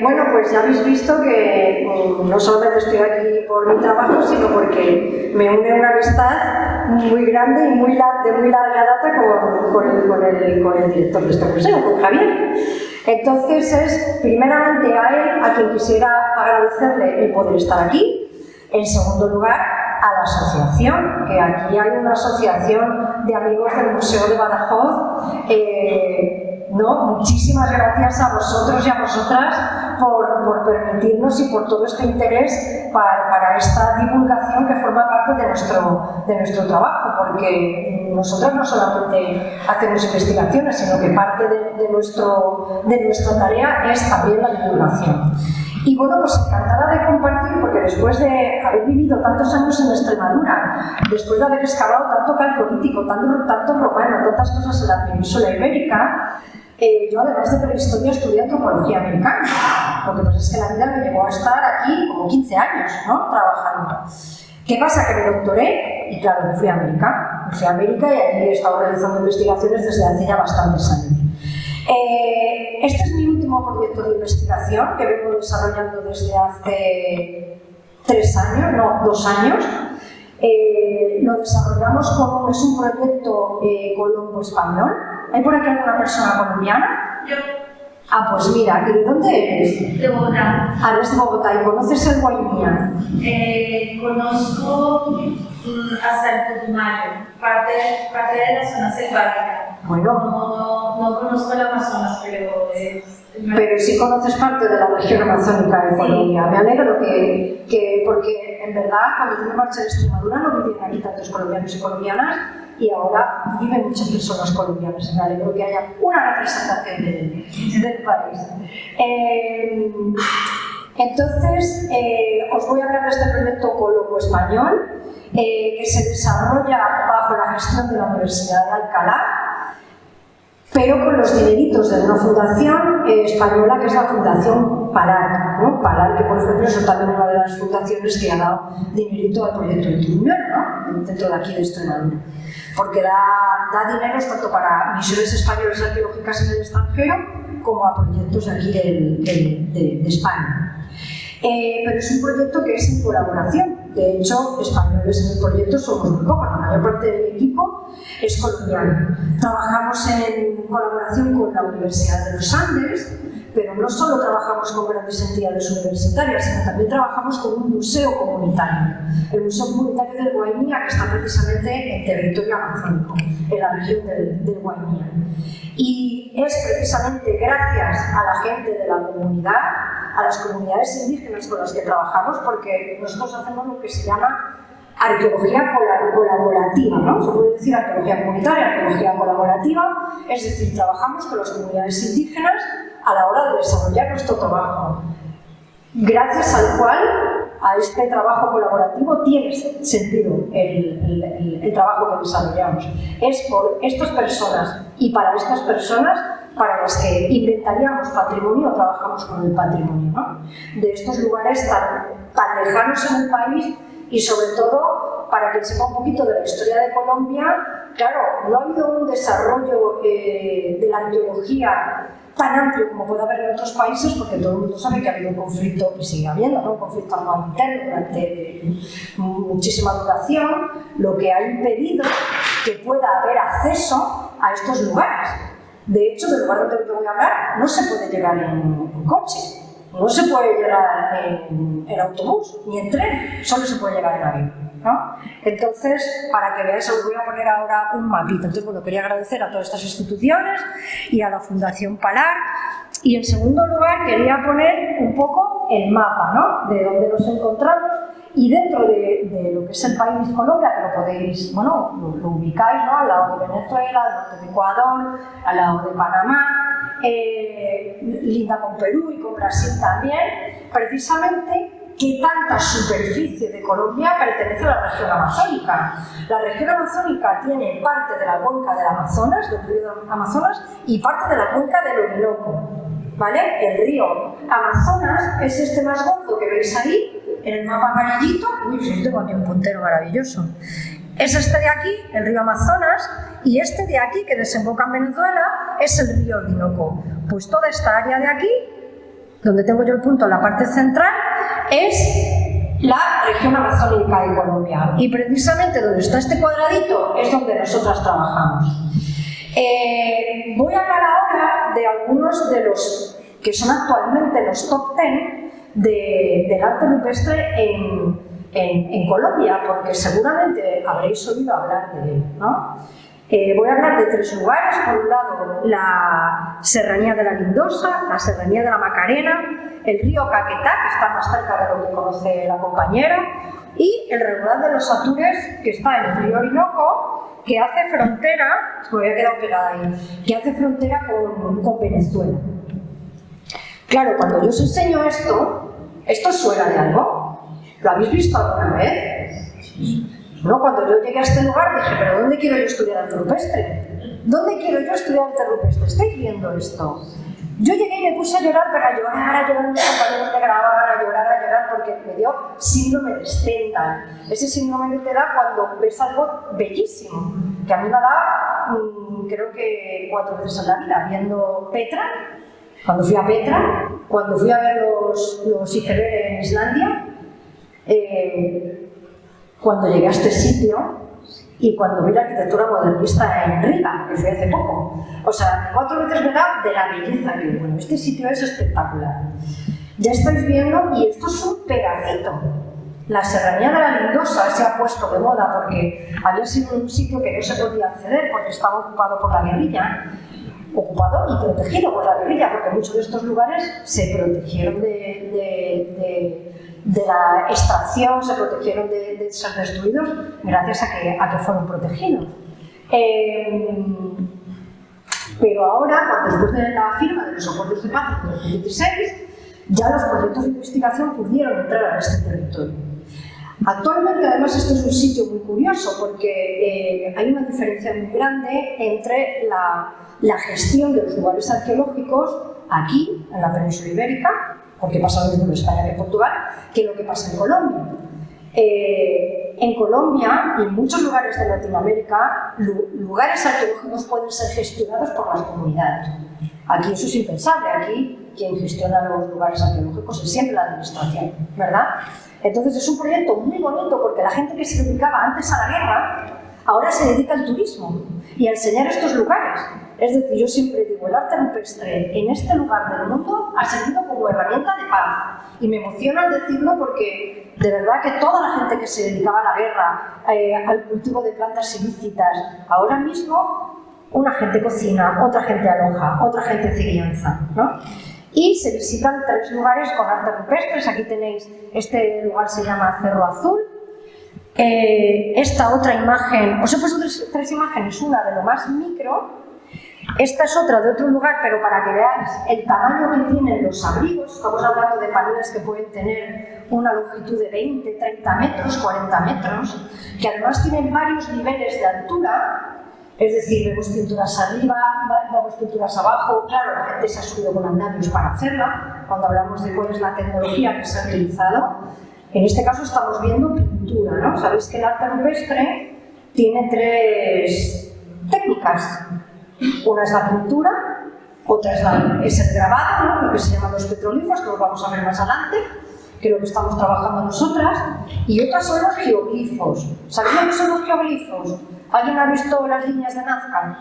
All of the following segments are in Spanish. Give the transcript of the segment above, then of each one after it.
Bueno, pues ya habéis visto que no solamente estoy aquí por mi trabajo, sino porque me une una amistad muy grande y de muy larga data con el director de este museo, con Javier. Entonces es primeramente a él a quien quisiera agradecerle el poder estar aquí. En segundo lugar, a la asociación, que aquí hay una asociación de amigos del Museo de Badajoz. Muchísimas gracias a vosotros y a vosotras por permitirnos y por todo este interés para esta divulgación que forma parte de nuestro trabajo, porque nosotros no solamente hacemos investigaciones, sino que parte de nuestra tarea es también la divulgación. Y bueno, pues encantada de compartir, porque después de haber vivido tantos años en Extremadura, después de haber excavado tanto calcolítico, tanto romano, tantas cosas en la península ibérica, yo además de prehistoria estudié antropología americana. Lo que pasa es que la vida me llevó a estar aquí como 15 años, ¿no?, trabajando. ¿Qué pasa? Que me doctoré y claro, me fui a América. Me fui a América y allí he estado realizando investigaciones desde hace ya bastantes años. Este es mi último proyecto de investigación que vengo desarrollando desde hace 2 años. Lo desarrollamos es un proyecto colombo-español. ¿Hay por aquí alguna persona colombiana? Yo. Ah, pues mira, ¿y de dónde eres? De Bogotá. Ah, eres de Bogotá. ¿Y conoces el Guainía? Conozco hasta el Putumayo, parte de la zona selvática. Bueno. No conozco el Amazonas, pero sí conoces parte de la región amazónica de Colombia. Me alegro porque en verdad cuando yo me marché de Extremadura no vivían aquí tantos colombianos y colombianas y ahora viven muchas personas colombianas. Me alegro que haya una representación del país. Entonces, os voy a hablar de este proyecto colombo-español que se desarrolla bajo la gestión de la Universidad de Alcalá, pero con los dineritos de una fundación española que es la Fundación Palar, ¿no? Palar, que por ejemplo es también una de las fundaciones que ha dado dinerito al proyecto de Turuñón, ¿no?, dentro de aquí de Extremadura, porque da dineros tanto para misiones españolas arqueológicas en el extranjero como a proyectos de aquí de España. Pero es un proyecto que es en colaboración. De hecho, españoles en el proyecto somos muy pocos, la mayor parte del equipo es colombiano. Trabajamos en colaboración con la Universidad de los Andes, pero no solo trabajamos con grandes entidades universitarias, sino también trabajamos con un museo comunitario, el Museo Comunitario del Guainía, que está precisamente en territorio amazónico, en la región del Guainía. Y es precisamente gracias a la gente de la comunidad, a las comunidades indígenas con las que trabajamos, porque nosotros hacemos lo que se llama arqueología colaborativa, ¿no? Se puede decir arqueología comunitaria, arqueología colaborativa, es decir, trabajamos con las comunidades indígenas a la hora de desarrollar nuestro trabajo, gracias al cual a este trabajo colaborativo tiene sentido el trabajo que desarrollamos. Es por estas personas y para estas personas para las que inventaríamos patrimonio o trabajamos con el patrimonio, ¿no?, de estos lugares tan lejanos en el país. Y sobre todo, para que sepa un poquito de la historia de Colombia, claro, no ha habido un desarrollo de la arqueología tan amplio como puede haber en otros países, porque todo el mundo sabe que ha habido un conflicto, y sigue habiendo, ¿no?, un conflicto armado interno durante muchísima duración, lo que ha impedido que pueda haber acceso a estos lugares. De hecho, del lugar donde yo voy a hablar, no se puede llegar en coche. No se puede llegar en autobús ni en tren, solo se puede llegar en avión, ¿no? Entonces, para que veáis, os voy a poner ahora un mapito. Entonces, bueno, quería agradecer a todas estas instituciones y a la Fundación Palar. Y en segundo lugar, quería poner un poco el mapa, ¿no?, de dónde nos encontramos. Y dentro de lo que es el país Colombia, que lo podéis, bueno, lo ubicáis, ¿no?, al lado de Venezuela, al norte de Ecuador, al lado de Panamá, linda con Perú y con Brasil también, precisamente que tanta superficie de Colombia pertenece a la región amazónica. La región amazónica tiene parte de la cuenca del Amazonas, del río Amazonas, y parte de la cuenca del Orinoco, ¿vale? El río Amazonas es este más gordo que veis ahí, en el mapa amarillito. Uy, yo tengo aquí un puntero maravilloso. Es este de aquí, el río Amazonas, y este de aquí, que desemboca en Venezuela, es el río Orinoco. Pues toda esta área de aquí donde tengo yo el punto en la parte central, es la región amazónica de Colombia. Y precisamente donde está este cuadradito es donde nosotras trabajamos. Voy a hablar ahora de algunos de los que son actualmente los top 10 del arte rupestre en Colombia, porque seguramente habréis oído hablar de él, ¿no? Voy a hablar de 3 lugares. Por un lado, la Serranía de la Lindosa, la Serranía de la Macarena, el río Caquetá, que está más cerca de lo que conoce la compañera, y el Regular de los Atures, que está en el río Orinoco, que hace frontera, me había quedado pegada ahí, que hace frontera con Venezuela. Claro, cuando yo os enseño esto suena de algo. ¿Lo habéis visto alguna vez? No, cuando yo llegué a este lugar dije, ¿pero dónde quiero yo estudiar arte rupestre? ¿Dónde quiero yo estudiar arte rupestre? ¿Estáis viendo esto? Yo llegué y me puse a llorar, pero a llorar, mis compañeros me grababan, a llorar, porque me dio síndrome de Stendhal. Ese síndrome que te da cuando ves algo bellísimo, que a mí me da, creo que 4 veces en la vida, viendo Petra, cuando fui a Petra, cuando fui a ver los icebergs en Islandia, cuando llegué a este sitio y cuando vi la arquitectura modernista en Riga, que fui hace poco. O sea, 4 veces me da de la belleza que, bueno, este sitio es espectacular. Ya estáis viendo, y esto es un pedacito. La Serranía de la Lindosa se ha puesto de moda porque había sido un sitio que no se podía acceder porque estaba ocupado por la guerrilla. Ocupado y protegido por la guerrilla, porque muchos de estos lugares se protegieron de la extracción, se protegieron de ser destruidos gracias a que fueron protegidos. Pero ahora, después de la firma de los acuerdos de paz en 2016, ya los proyectos de investigación pudieron entrar a este territorio. Actualmente, además, este es un sitio muy curioso porque hay una diferencia muy grande entre la gestión de los lugares arqueológicos aquí, en la península ibérica, porque pasa lo mismo en España que en Portugal, que lo que pasa en Colombia. En Colombia y en muchos lugares de Latinoamérica, lugares arqueológicos pueden ser gestionados por las comunidades. Aquí eso es impensable, aquí quien gestiona los lugares arqueológicos es siempre la administración, ¿verdad? Entonces es un proyecto muy bonito porque la gente que se dedicaba antes a la guerra, ahora se dedica al turismo y a enseñar estos lugares. Es decir, yo siempre digo, el arte rupestre en este lugar del mundo ha servido como herramienta de paz. Y me emociona al decirlo porque de verdad que toda la gente que se dedicaba a la guerra, al cultivo de plantas ilícitas, ahora mismo una gente cocina, otra gente aloja, otra gente hace guianza, ¿no? Y se visitan 3 lugares con arte rupestres. Aquí tenéis, este lugar se llama Cerro Azul. Esta otra imagen, os he puesto 3 imágenes, una de lo más micro, esta es otra de otro lugar, pero para que veáis el tamaño que tienen los abrigos. Estamos hablando de paneles que pueden tener una longitud de 20, 30 metros, 40 metros, que además tienen varios niveles de altura. Es decir, vemos pinturas arriba, vemos pinturas abajo. Claro, la gente se ha subido con andamios para hacerla. Cuando hablamos de cuál es la tecnología que se ha utilizado, en este caso estamos viendo pintura, ¿no? Sabéis que el arte rupestre tiene 3 técnicas. Una es la pintura, otra es el grabado, ¿no? Lo que se llaman los petroglifos, que los vamos a ver más adelante, que es lo que estamos trabajando nosotras, y otras son los geoglifos. ¿Sabéis lo que son los geoglifos? ¿Alguien ha visto las líneas de Nazca?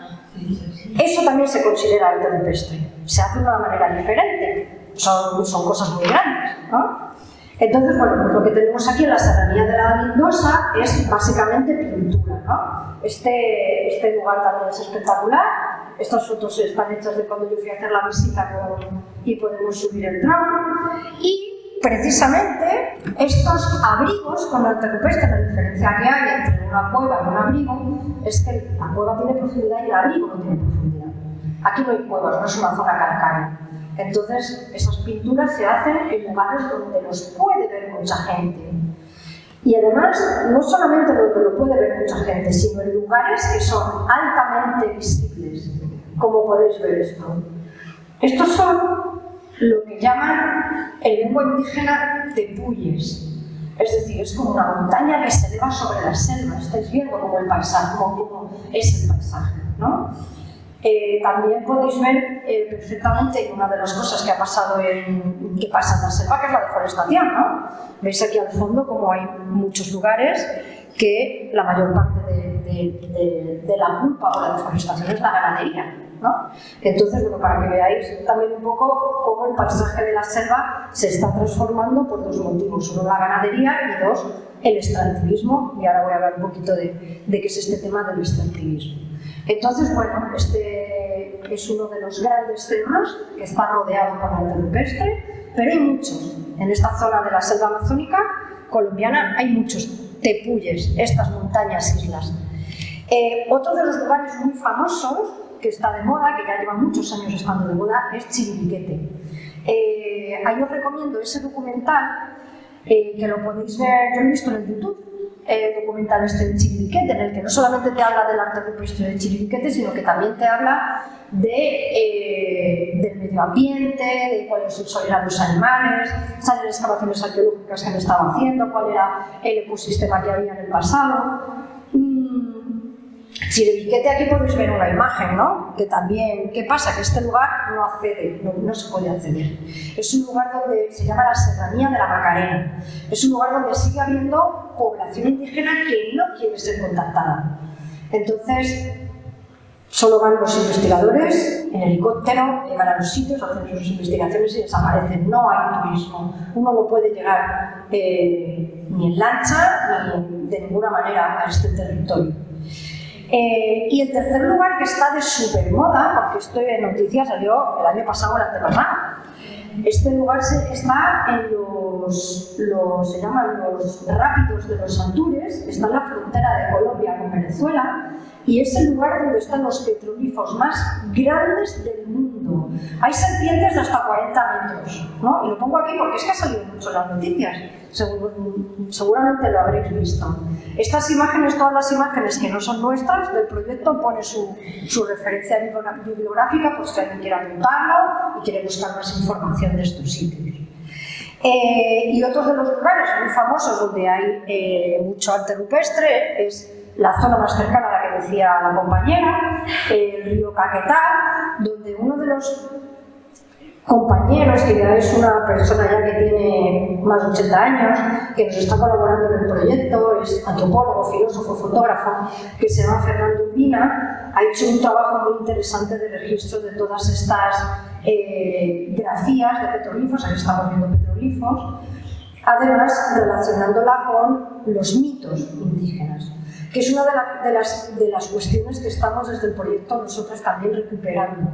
Eso también se considera arte rupestre. Se hace de una manera diferente. Son cosas muy grandes, ¿no? Entonces, bueno, pues lo que tenemos aquí en la Serranía de la Lindosa es básicamente pintura, ¿no? Este lugar también es espectacular. Estas fotos están hechas de cuando yo fui a hacer la visita y podemos subir el dron. Y precisamente estos abrigos con arte rupestre, la diferencia que hay entre una cueva y un abrigo es que la cueva tiene profundidad y el abrigo no tiene profundidad. Aquí no hay cuevas, no es una zona calcárea. Entonces, esas pinturas se hacen en lugares donde los puede ver mucha gente. Y además, no solamente donde lo puede ver mucha gente, sino en lugares que son altamente visibles, como podéis ver esto. Estos son lo que llaman en lengua indígena tepuyes. Es decir, es como una montaña que se eleva sobre la selva. Estáis viendo como el paisaje, como es el paisaje, ¿no? También podéis ver perfectamente una de las cosas que pasa en la selva, que es la deforestación, ¿no? Veis aquí al fondo como hay muchos lugares que la mayor parte de la culpa por la deforestación es la ganadería, ¿no? Entonces, bueno, para que veáis también un poco cómo el paisaje de la selva se está transformando por dos motivos: uno, la ganadería, y dos, el extractivismo, y ahora voy a hablar un poquito de qué es este tema del extractivismo. Entonces, bueno, este es uno de los grandes cerros que está rodeado por arte rupestre, pero hay muchos. En esta zona de la selva amazónica colombiana hay muchos tepuyes, estas montañas islas. Otro de los lugares muy famosos que está de moda, que ya lleva muchos años estando de moda, es Chiribiquete. Ahí os recomiendo ese documental que lo podéis ver, yo lo he visto en YouTube, documental de Chiribiquete, en el que no solamente te habla del arte rupestre de Chiribiquete, sino que también te habla del medio ambiente, de cuáles eran los animales, salen excavaciones arqueológicas que han estado haciendo, cuál era el ecosistema que había en el pasado. Chiribiquete, aquí podéis ver una imagen, ¿no? Que también, ¿qué pasa? Que este lugar no accede, no se puede acceder. Es un lugar donde se llama la Serranía de la Macarena. Es un lugar donde sigue habiendo población indígena que no quiere ser contactada. Entonces, solo van los investigadores en helicóptero, llegan a los sitios, hacen sus investigaciones y desaparecen. No hay turismo. Uno no puede llegar ni en lancha ni de ninguna manera a este territorio. Y el tercer lugar, que está de super moda, porque esto en noticias salió el año pasado o el antepasado. Este lugar está en se llaman los rápidos de los Antures, está en la frontera de Colombia con Venezuela, y es el lugar donde están los petroglifos más grandes del mundo. Hay serpientes de hasta 40 metros, ¿no? Y lo pongo aquí porque es que ha salido mucho en las noticias, seguramente lo habréis visto. Estas imágenes, todas las imágenes que no son nuestras del proyecto, pone su referencia bibliográfica, pues si alguien quiere apuntarlo y quiere buscar más información de estos sitios. Y otros de los lugares muy famosos donde hay mucho arte rupestre es la zona más cercana a la que decía la compañera, el río Caquetá, donde uno de los compañeros, que ya es una persona ya que tiene más de 80 años, que nos está colaborando en el proyecto, es antropólogo, filósofo, fotógrafo, que se llama Fernando Urbina, ha hecho un trabajo muy interesante de registro de todas estas grafías de petroglifos. Ahí estamos viendo petroglifos, además relacionándola con los mitos indígenas, que es una de las cuestiones que estamos desde el proyecto nosotros también recuperando.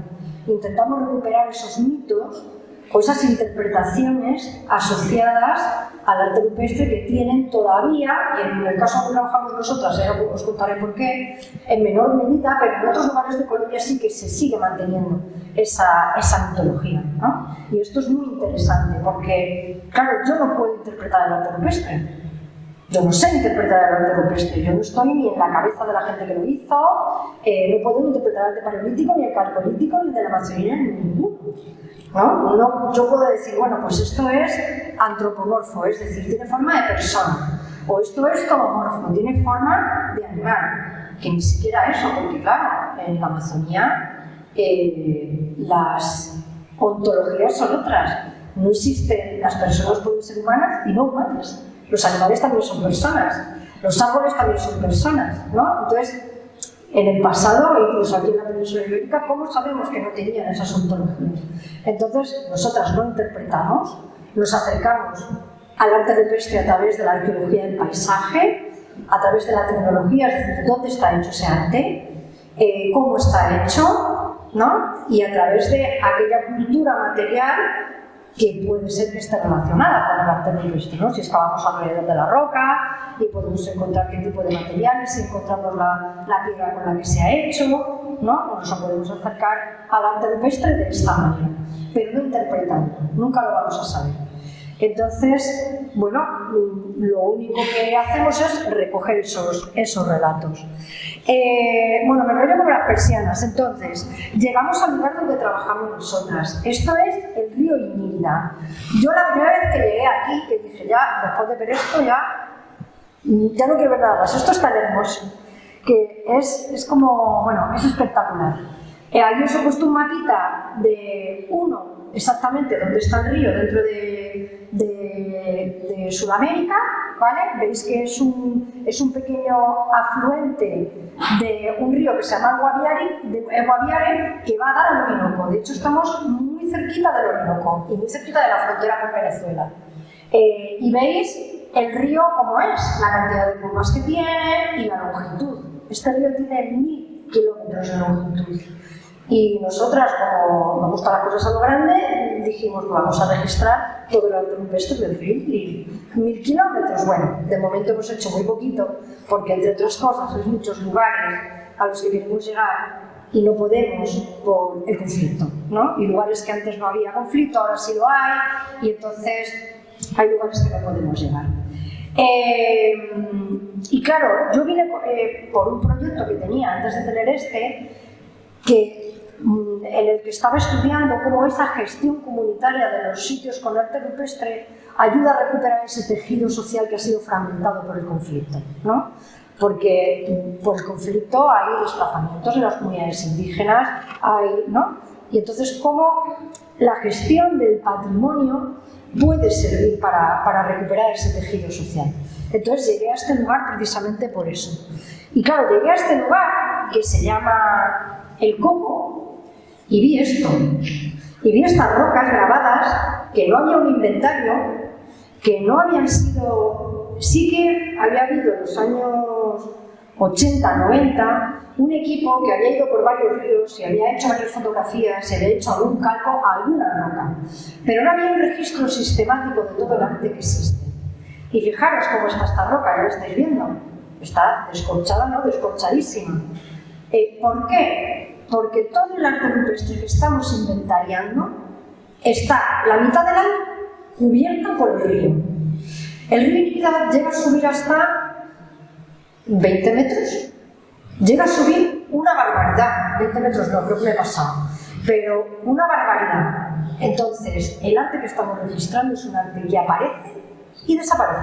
Intentamos recuperar esos mitos o esas interpretaciones asociadas al arte rupestre que tienen todavía, y en el caso donde trabajamos nosotras, os contaré por qué, en menor medida, pero en otros lugares de Colombia sí que se sigue manteniendo esa mitología, ¿no? Y esto es muy interesante porque, claro, yo no puedo interpretar el arte rupestre. Yo no sé interpretar el arte rupestre, yo no estoy ni en la cabeza de la gente que lo hizo, no puedo interpretar el arte paleolítico, ni el calcolítico, ni el de la Amazonía, ni ninguno. ¿No? Yo puedo decir, bueno, pues esto es antropomorfo, es decir, tiene forma de persona, o esto es tomomorfo, tiene forma de animal, que ni siquiera eso, porque claro, en la Amazonía las ontologías son otras, no existen, las personas pueden ser humanas y no humanas. Los animales también son personas, los árboles también son personas, ¿no? Entonces, en el pasado, incluso aquí en la península ibérica, ¿cómo sabemos que no tenían esas ontologías? Entonces, nosotras no interpretamos, nos acercamos al arte rupestre a través de la arqueología del paisaje, a través de la tecnología, es decir, dónde está hecho ese arte, cómo está hecho, ¿no? Y a través de aquella cultura material que puede ser que esté relacionada con el arte rupestre, ¿no? Si excavamos alrededor de la roca y podemos encontrar qué tipo de materiales, si encontramos la piedra con la que se ha hecho, ¿no? Nos podemos acercar al arte rupestre de esta manera, pero no interpretando, nunca lo vamos a saber. Entonces, bueno, lo único que hacemos es recoger esos relatos. Bueno, me enrollo con las persianas. Entonces, llegamos al lugar donde trabajamos nosotras. Esto es el río Inírida. Yo la primera vez que llegué aquí, que dije ya, después de ver esto, ya no quiero ver nada más. Esto es tan hermoso, que es como, bueno, es espectacular. Ahí os he puesto un mapita de uno, exactamente dónde está el río dentro de Sudamérica, ¿vale? Veis que es un pequeño afluente de un río que se llama el Guaviare, que va a dar al Orinoco. De hecho, estamos muy cerquita del Orinoco y muy cerquita de la frontera con Venezuela. Y veis el río como es, la cantidad de curvas que tiene y la longitud. Este río tiene 1000 kilómetros de longitud. Y nosotras, como nos gustan las cosas a lo grande, dijimos, vamos a registrar todo el arte rupestre del río. Y 1000 kilómetros, bueno, de momento hemos hecho muy poquito, porque entre otras cosas hay muchos lugares a los que queremos llegar y no podemos por el conflicto, ¿no? Y lugares que antes no había conflicto, ahora sí lo hay, y entonces hay lugares que no podemos llegar. Y claro, yo vine por un proyecto que tenía antes de tener en el que estaba estudiando cómo esa gestión comunitaria de los sitios con arte rupestre ayuda a recuperar ese tejido social que ha sido fragmentado por el conflicto, ¿no? Porque por el conflicto hay desplazamientos en las comunidades indígenas, ¿no? Y entonces cómo la gestión del patrimonio puede servir para recuperar ese tejido social. Entonces llegué a este lugar precisamente por eso. Y claro, llegué a este lugar que se llama El Coco y vi esto. Y vi estas rocas grabadas, que no había un inventario, que no habían sido... Sí que había habido en los años 80, 90, un equipo que había ido por varios ríos y había hecho varias fotografías, se había hecho algún calco a alguna roca. Pero no había un registro sistemático de todo el arte que existe. Y fijaros cómo está esta roca, ya lo estáis viendo. Está descorchada, ¿no? Descorchadísima. ¿Por qué? Porque todo el arte rupestre que estamos inventariando está la mitad del año cubierta por el río. El río Inírida llega a subir hasta 20 metros. Llega a subir una barbaridad. 20 metros no, creo que me he pasado. Pero una barbaridad. Entonces, el arte que estamos registrando es un arte que aparece y desaparece.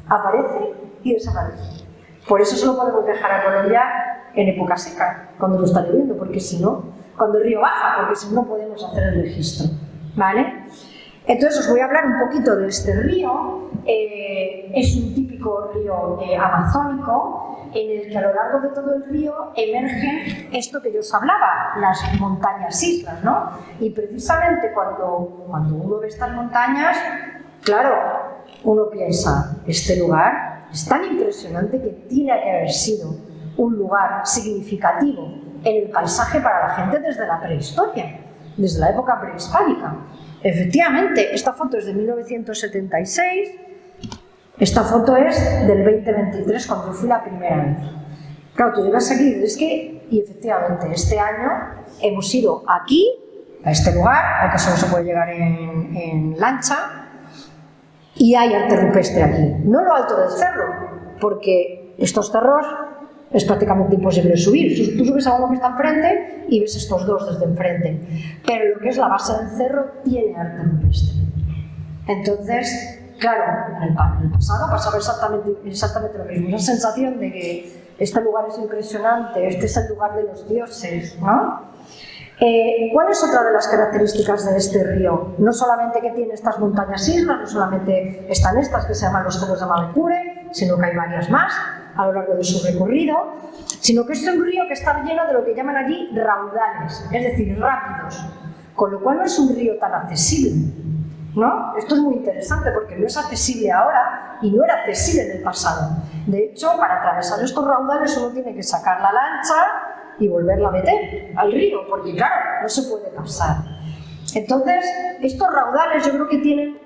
Aparece y desaparece. Por eso solo podemos viajar a Colombia en época seca, cuando no está lloviendo, porque si no, cuando el río baja, porque si no, no podemos hacer el registro, ¿vale? Entonces os voy a hablar un poquito de este río. Es un típico río amazónico en el que a lo largo de todo el río emergen esto que yo os hablaba, las montañas islas, ¿no? Y precisamente cuando uno ve estas montañas, claro, uno piensa, este lugar es tan impresionante que tiene que haber sido un lugar significativo en el paisaje para la gente desde la prehistoria, desde la época prehispánica. Efectivamente, esta foto es de 1976, esta foto es del 2023, cuando fui la primera vez. Claro, tú llegas aquí y dices y efectivamente, este año hemos ido aquí, a este lugar, al que solo se puede llegar en lancha, y hay arte rupestre aquí. No lo alto del cerro, porque estos cerros es prácticamente imposible subir. Tú subes a uno que está enfrente y ves estos dos desde enfrente. Pero lo que es la base del cerro tiene arte rupestre. Entonces, claro, en el pasado pasaba exactamente lo mismo. Esa sensación de que este lugar es impresionante, este es el lugar de los dioses, ¿no? ¿Cuál es otra de las características de este río? No solamente que tiene estas montañas islas, no solamente están estas que se llaman los cerros de Mavecure, sino que hay varias más a lo largo de su recorrido, sino que es un río que está lleno de lo que llaman allí raudales, es decir, rápidos, con lo cual no es un río tan accesible, ¿no? Esto es muy interesante porque no es accesible ahora y no era accesible en el pasado. De hecho, para atravesar estos raudales uno tiene que sacar la lancha y volverla a meter al río, porque claro, no se puede pasar. Entonces, estos raudales yo creo que tienen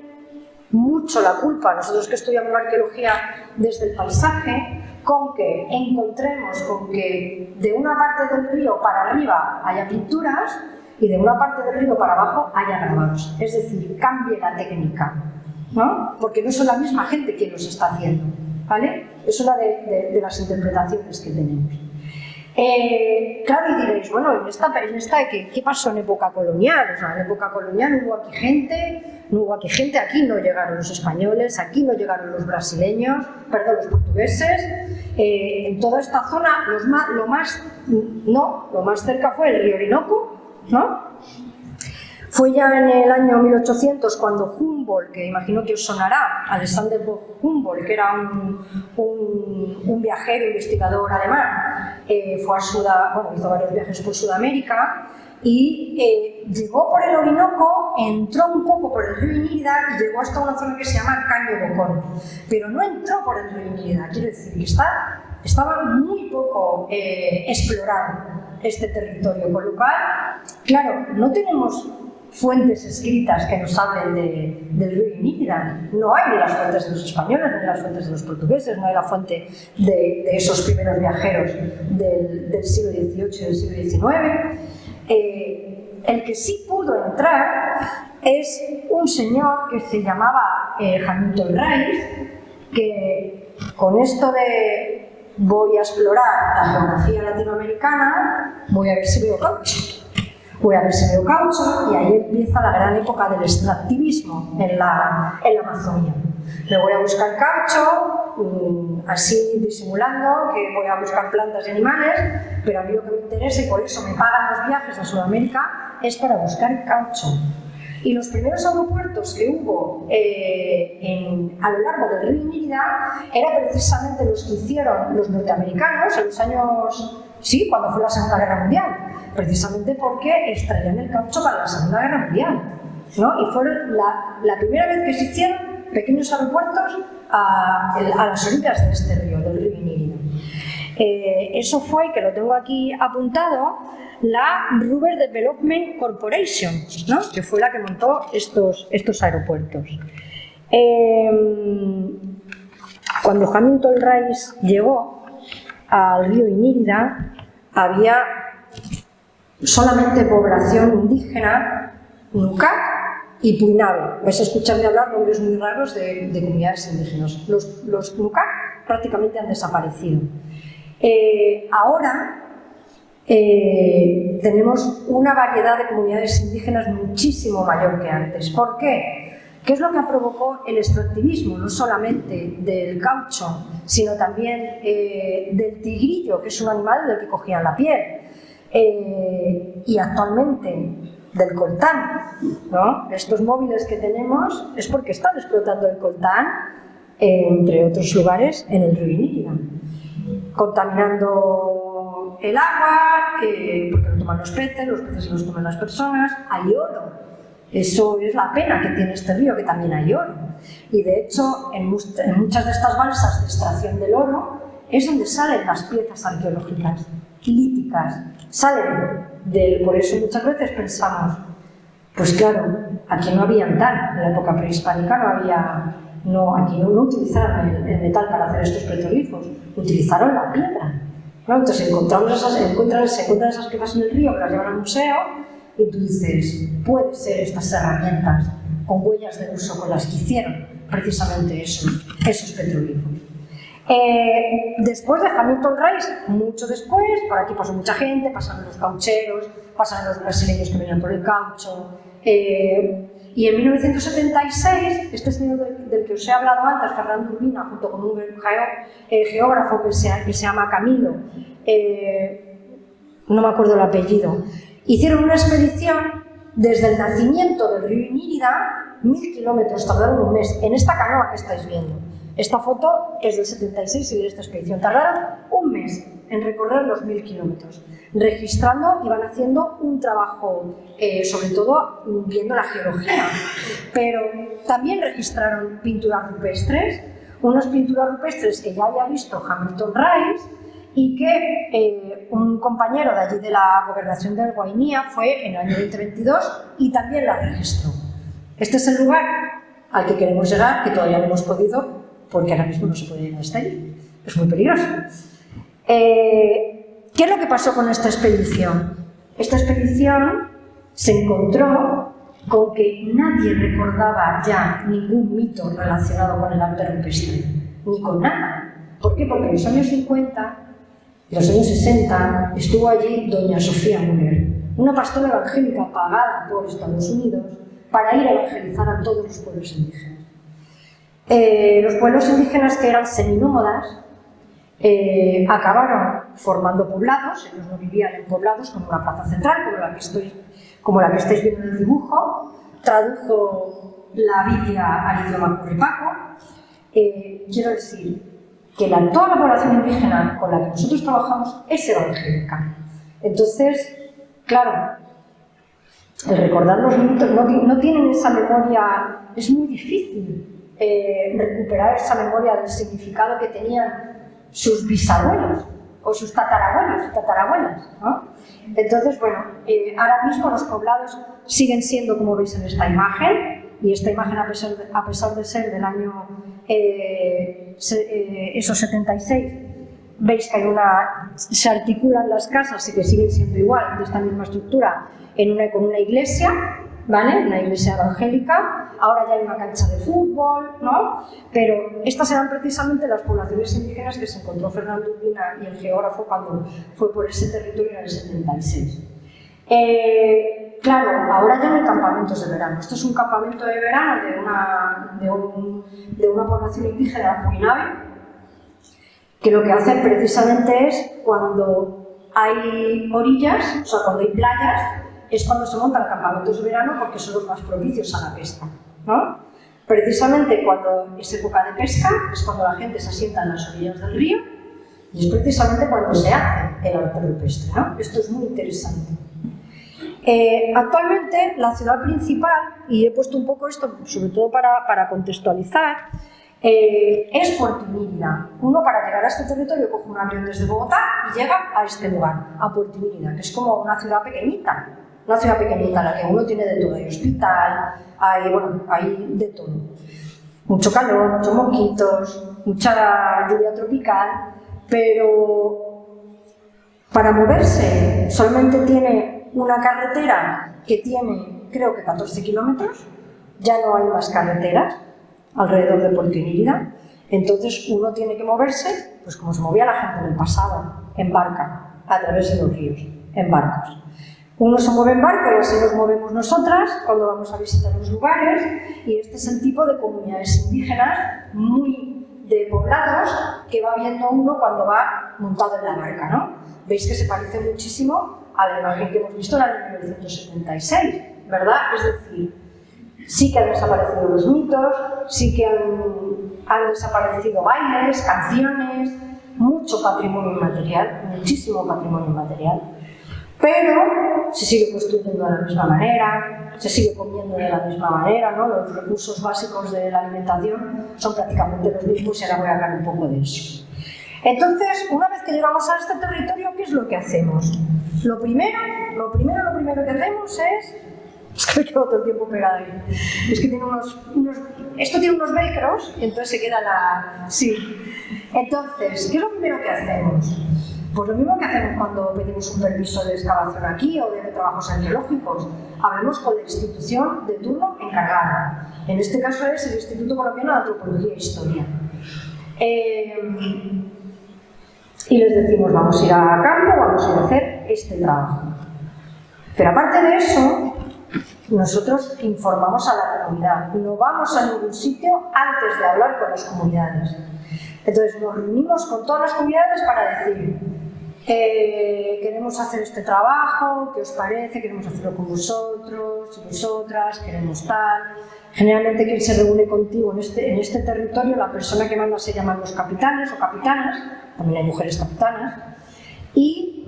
mucho la culpa, nosotros que estudiamos la arqueología desde el paisaje, con que encontremos con que de una parte del río para arriba haya pinturas y de una parte del río para abajo haya grabados. Es decir, cambie la técnica, ¿no? Porque no son la misma gente quien los está haciendo, ¿vale? Es una de las interpretaciones que tenemos. Claro, y diréis, bueno, ¿qué pasó en época colonial? O sea, en época colonial no hubo aquí gente, aquí no llegaron los españoles, aquí no llegaron los brasileños, perdón, los portugueses, en toda esta zona, lo más cerca fue el río Orinoco, ¿no? Fue ya en el año 1800 cuando Humboldt, que imagino que os sonará, Alexander von Humboldt, que era un viajero, investigador alemán, fue a hizo varios viajes por Sudamérica y llegó por el Orinoco, entró un poco por el río Inírida y llegó hasta una zona que se llama Caño Bocón, pero no entró por el río Inírida, quiero decir que estaba muy poco explorado este territorio, con lo cual, claro, no tenemos fuentes escritas que nos hablen del río Inírida. No hay ni las fuentes de los españoles, ni las fuentes de los portugueses, no hay la fuente de esos primeros viajeros del siglo XVIII y del siglo XIX. El que sí pudo entrar es un señor que se llamaba Hamilton Rice, que con esto de voy a explorar la geografía latinoamericana, voy a ver si veo caucho. Voy a ver si veo caucho y ahí empieza la gran época del extractivismo en la Amazonia. Me voy a buscar caucho, así disimulando que voy a buscar plantas y animales, pero a mí lo que me interesa, y por eso me pagan los viajes a Sudamérica, es para buscar caucho. Y los primeros aeropuertos que hubo a lo largo del río Inírida eran precisamente los que hicieron los norteamericanos en los años, cuando fue la Segunda Guerra Mundial, precisamente porque extraían el caucho para la Segunda Guerra Mundial, ¿no? Y fueron la primera vez que se hicieron pequeños aeropuertos a las orillas de este río, del río Inírida. Eso fue, que lo tengo aquí apuntado, la Rubber Development Corporation, ¿no? Que fue la que montó estos aeropuertos. Cuando Hamilton Rice llegó al río Inírida, había solamente población indígena, Nucac y Puinave. Vais a escucharme hablar nombres muy raros de comunidades indígenas. Los Nucac prácticamente han desaparecido. Ahora tenemos una variedad de comunidades indígenas muchísimo mayor que antes. ¿Por qué? ¿Qué es lo que provocó el extractivismo? No solamente del caucho, sino también del tigrillo, que es un animal del que cogían la piel, y actualmente del coltán, ¿no? Estos móviles que tenemos es porque están explotando el coltán, entre otros lugares, en el río Inírida, contaminando el agua, porque lo toman los peces los toman las personas. Hay oro. Eso es la pena que tiene este río, que también hay oro. Y de hecho, en muchas de estas balsas de extracción del oro es donde salen las piezas arqueológicas, líticas. Por eso muchas veces pensamos, pues claro, aquí no había metal, en la época prehispánica aquí no utilizaron el metal para hacer estos petroglifos, utilizaron la piedra, ¿no? Entonces se encuentran esas piezas en el río, que las llevan al museo, y tú dices, puede ser estas herramientas con huellas de uso con las que hicieron precisamente esos petroglifos. Después de Hamilton Rice, mucho después, por aquí pasó mucha gente, pasaron los caucheros, pasaron los brasileños que venían por el caucho, y en 1976, este señor del que os he hablado antes, Fernando Urbina, junto con un geógrafo que se llama Camilo, no me acuerdo el apellido, hicieron una expedición desde el nacimiento del río Inírida, 1000 kilómetros, tardaron un mes, en esta canoa que estáis viendo. Esta foto es del 76 y de esta expedición. Tardaron un mes en recorrer los 1000 kilómetros, registrando y van haciendo un trabajo, sobre todo viendo la geología. Pero también registraron pinturas rupestres, unas pinturas rupestres que ya había visto Hamilton Rice y que un compañero de allí de la gobernación del Guainía fue en el año 2022 y también la registró. Este es el lugar al que queremos llegar, que todavía no hemos podido, porque ahora mismo no se puede llegar hasta allí. Es muy peligroso. ¿Qué es lo que pasó con esta expedición? Esta expedición se encontró con que nadie recordaba ya ningún mito relacionado con el arte rupestre, ni con nada. ¿Por qué? Porque en los años 50 y los años 60 estuvo allí doña Sofía Müller, una pastora evangélica pagada por Estados Unidos para ir a evangelizar a todos los pueblos indígenas. Los pueblos indígenas que eran seminómadas acabaron formando poblados. Ellos no vivían en poblados como una plaza central, como la que estáis viendo en el dibujo. Tradujo la Biblia al idioma curripaco. Quiero decir que toda la población indígena con la que nosotros trabajamos es evangélica. Entonces, claro, el recordar los mitos no tienen esa memoria, es muy difícil recuperar esa memoria del significado que tenían sus bisabuelos o sus tatarabuelos y tatarabuelas, ¿no? Entonces, bueno, ahora mismo los poblados siguen siendo, como veis en esta imagen, y esta imagen, a pesar de ser del año 76, veis que se articulan las casas y que siguen siendo igual, de esta misma estructura, con una iglesia, ¿vale? Una iglesia evangélica. Ahora ya hay una cancha de fútbol, ¿no? Pero estas eran precisamente las poblaciones indígenas que se encontró Fernando Urbina y el geógrafo cuando fue por ese territorio en el 76. Claro, ahora ya no hay campamentos de verano. Esto es un campamento de verano de una población indígena Puinabe, que lo que hacen precisamente es, cuando hay orillas, o sea, cuando hay playas, es cuando se montan campamentos de verano, porque son los más propicios a la pesca, ¿no? Precisamente cuando es época de pesca es cuando la gente se asienta en las orillas del río, y es precisamente cuando se hace el arte rupestre, ¿no? Esto es muy interesante. Actualmente la ciudad principal, y he puesto un poco esto sobre todo para contextualizar, es Puerto Inírida. Uno, para llegar a este territorio, coge un avión desde Bogotá y llega a este lugar, a Puerto Inírida, que es como una ciudad pequeñita en la que uno tiene de todo. Hay hospital, hay de todo. Mucho calor, muchos mosquitos, mucha lluvia tropical, pero para moverse solamente tiene una carretera que tiene, creo que 14 kilómetros, ya no hay más carreteras alrededor de Puerto Inírida. Entonces uno tiene que moverse, pues como se movía la gente en el pasado, en barca, a través de los ríos, en barcos. Uno se mueve en barco y así nos movemos nosotras cuando vamos a visitar los lugares, y este es el tipo de comunidades indígenas muy de poblados que va viendo uno cuando va montado en la barca, ¿no? Veis que se parece muchísimo a la imagen que hemos visto en el año 1976, ¿verdad? Es decir, sí que han desaparecido los mitos, sí que han desaparecido bailes, canciones, mucho patrimonio inmaterial, muchísimo patrimonio inmaterial, pero se sigue construyendo de la misma manera, se sigue comiendo de la misma manera, ¿no? Los recursos básicos de la alimentación son prácticamente los mismos, y ahora voy a hablar un poco de eso. Entonces, una vez que llegamos a este territorio, ¿qué es lo que hacemos? Lo primero que hacemos es que me quedo todo el tiempo pegada ahí. Es que tiene esto tiene unos velcros, y entonces se queda sí. Entonces, ¿qué es lo primero que hacemos? Pues lo mismo que hacemos cuando pedimos un permiso de excavación aquí o de trabajos arqueológicos. Hablamos con la institución de turno encargada. En este caso es el Instituto Colombiano de Antropología e Historia. Y les decimos, vamos a ir a campo, vamos a ir a hacer este trabajo. Pero aparte de eso, nosotros informamos a la comunidad. No vamos a ningún sitio antes de hablar con las comunidades. Entonces nos reunimos con todas las comunidades para decir, queremos hacer este trabajo, ¿qué os parece? Queremos hacerlo con vosotros y vosotras, queremos tal. Generalmente quien se reúne contigo en este territorio, la persona que manda se llaman los capitanes o capitanas, también hay mujeres capitanas, y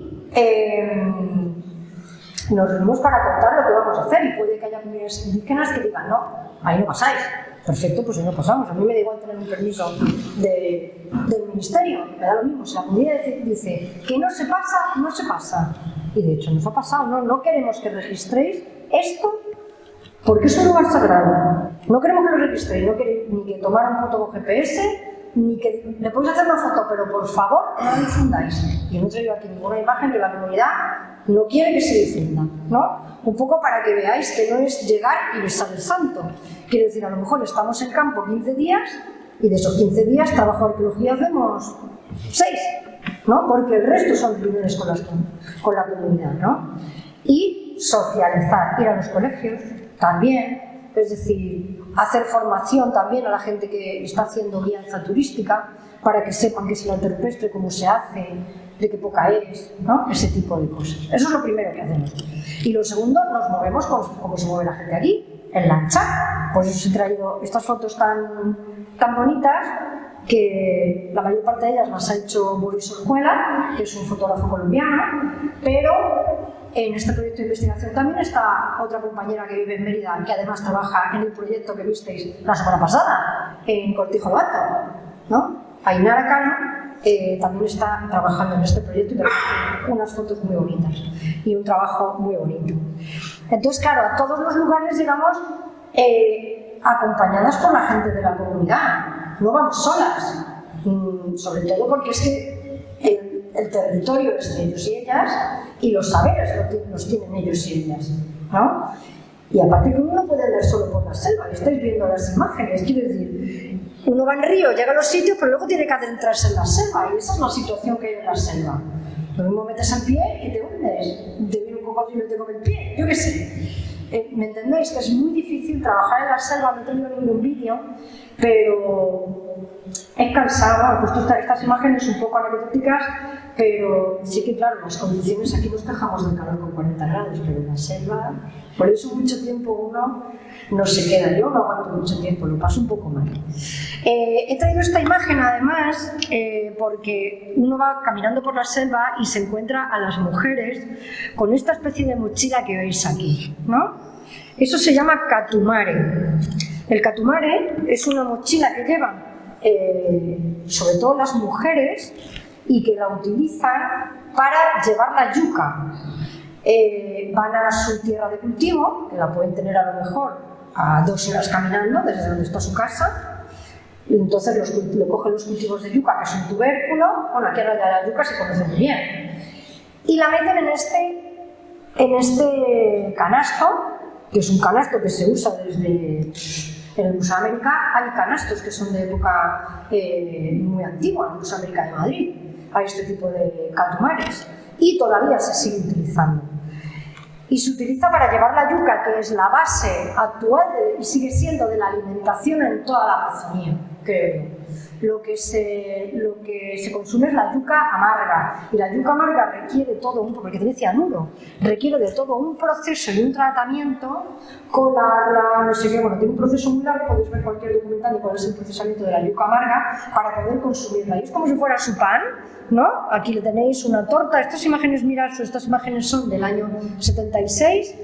nos reunimos para contar lo que vamos a hacer, y puede que haya comunidades indígenas que digan, no, ahí no pasáis. Perfecto, pues ahí no pasamos. A mí me da igual tener un permiso del ministerio, me da lo mismo. Si la comunidad dice que no se pasa, no se pasa. Y de hecho nos ha pasado, no queremos que registréis esto porque es un lugar sagrado. No queremos que lo registréis, no queréis ni que tomar un foto con GPS, ni que le podéis hacer una foto, pero por favor no lo difundáis. Yo no he traído aquí ninguna imagen que la comunidad no quiere que se difunda, ¿no? Un poco para que veáis que no es llegar y besar el santo. Quiero decir, a lo mejor estamos en campo 15 días y de esos 15 días trabajo de arqueología hacemos 6, ¿no? Porque el resto son reuniones con la comunidad, ¿no? Y socializar, ir a los colegios también, es decir, hacer formación también a la gente que está haciendo guianza turística. para que sepan qué es el arte rupestre, cómo se hace, de qué época es, ¿no? Ese tipo de cosas. Eso es lo primero que hacemos. Y lo segundo, nos movemos como se mueve la gente aquí, en lancha. Por eso os he traído estas fotos tan bonitas, que la mayor parte de ellas las ha hecho Boris Orjuela, que es un fotógrafo colombiano, pero en este proyecto de investigación también está otra compañera que vive en Mérida, que además trabaja en el proyecto que visteis la semana pasada, en Cortijo Lo Alto, ¿no? Ainara Cano también está trabajando en este proyecto y te hace unas fotos muy bonitas y un trabajo muy bonito. Entonces, claro, a todos los lugares llegamos acompañadas por la gente de la comunidad, no vamos solas, sobre todo porque es que el territorio es de ellos y ellas y los saberes los tienen ellos y ellas, ¿no? Y aparte que uno no puede andar solo por la selva, estáis viendo las imágenes, quiero decir, uno va en río, llega a los sitios, pero luego tiene que adentrarse en la selva y esa es la situación que hay en la selva. Lo mismo metes el pie y te hundes, te viene un cocodrilo y te come el pie, yo qué sé. ¿Me entendéis? Que es muy difícil trabajar en la selva, no he tenido ningún vídeo, pero es cansado. He puesto estas imágenes un poco anecdóticas, pero sí que claro, las condiciones aquí nos quejamos del calor con 40 grados, pero en la selva, por eso mucho tiempo uno no se queda. Yo no aguanto mucho tiempo, lo paso un poco mal. He traído esta imagen además porque uno va caminando por la selva y se encuentra a las mujeres con esta especie de mochila que veis aquí, ¿no? Eso se llama catumare. El catumare es una mochila que llevan sobre todo las mujeres y que la utilizan para llevar la yuca. Van a su tierra de cultivo, que la pueden tener a lo mejor a 2 horas caminando desde donde está su casa, y entonces le cogen los cultivos de yuca, que es un tubérculo, bueno, aquí en la yuca se conoce muy bien, y la meten en este canasto, que es un canasto que se usa desde... En el Museo de América hay canastos que son de época muy antigua, en el Museo de América de Madrid. Hay este tipo de catumares y todavía se sigue utilizando. Y se utiliza para llevar la yuca, que es la base actual y sigue siendo de la alimentación en toda la Amazonía, creo yo. Lo que se consume es la yuca amarga, y la yuca amarga requiere porque tiene cianuro, requiere de todo un proceso y un tratamiento, colarla, no sé qué, bueno, tiene un proceso muy largo, podéis ver cualquier documental de cuál es el procesamiento de la yuca amarga para poder consumirla. Y es como si fuera su pan, ¿no? Aquí le tenéis una torta, estas imágenes, mirad, estas imágenes son del año 76,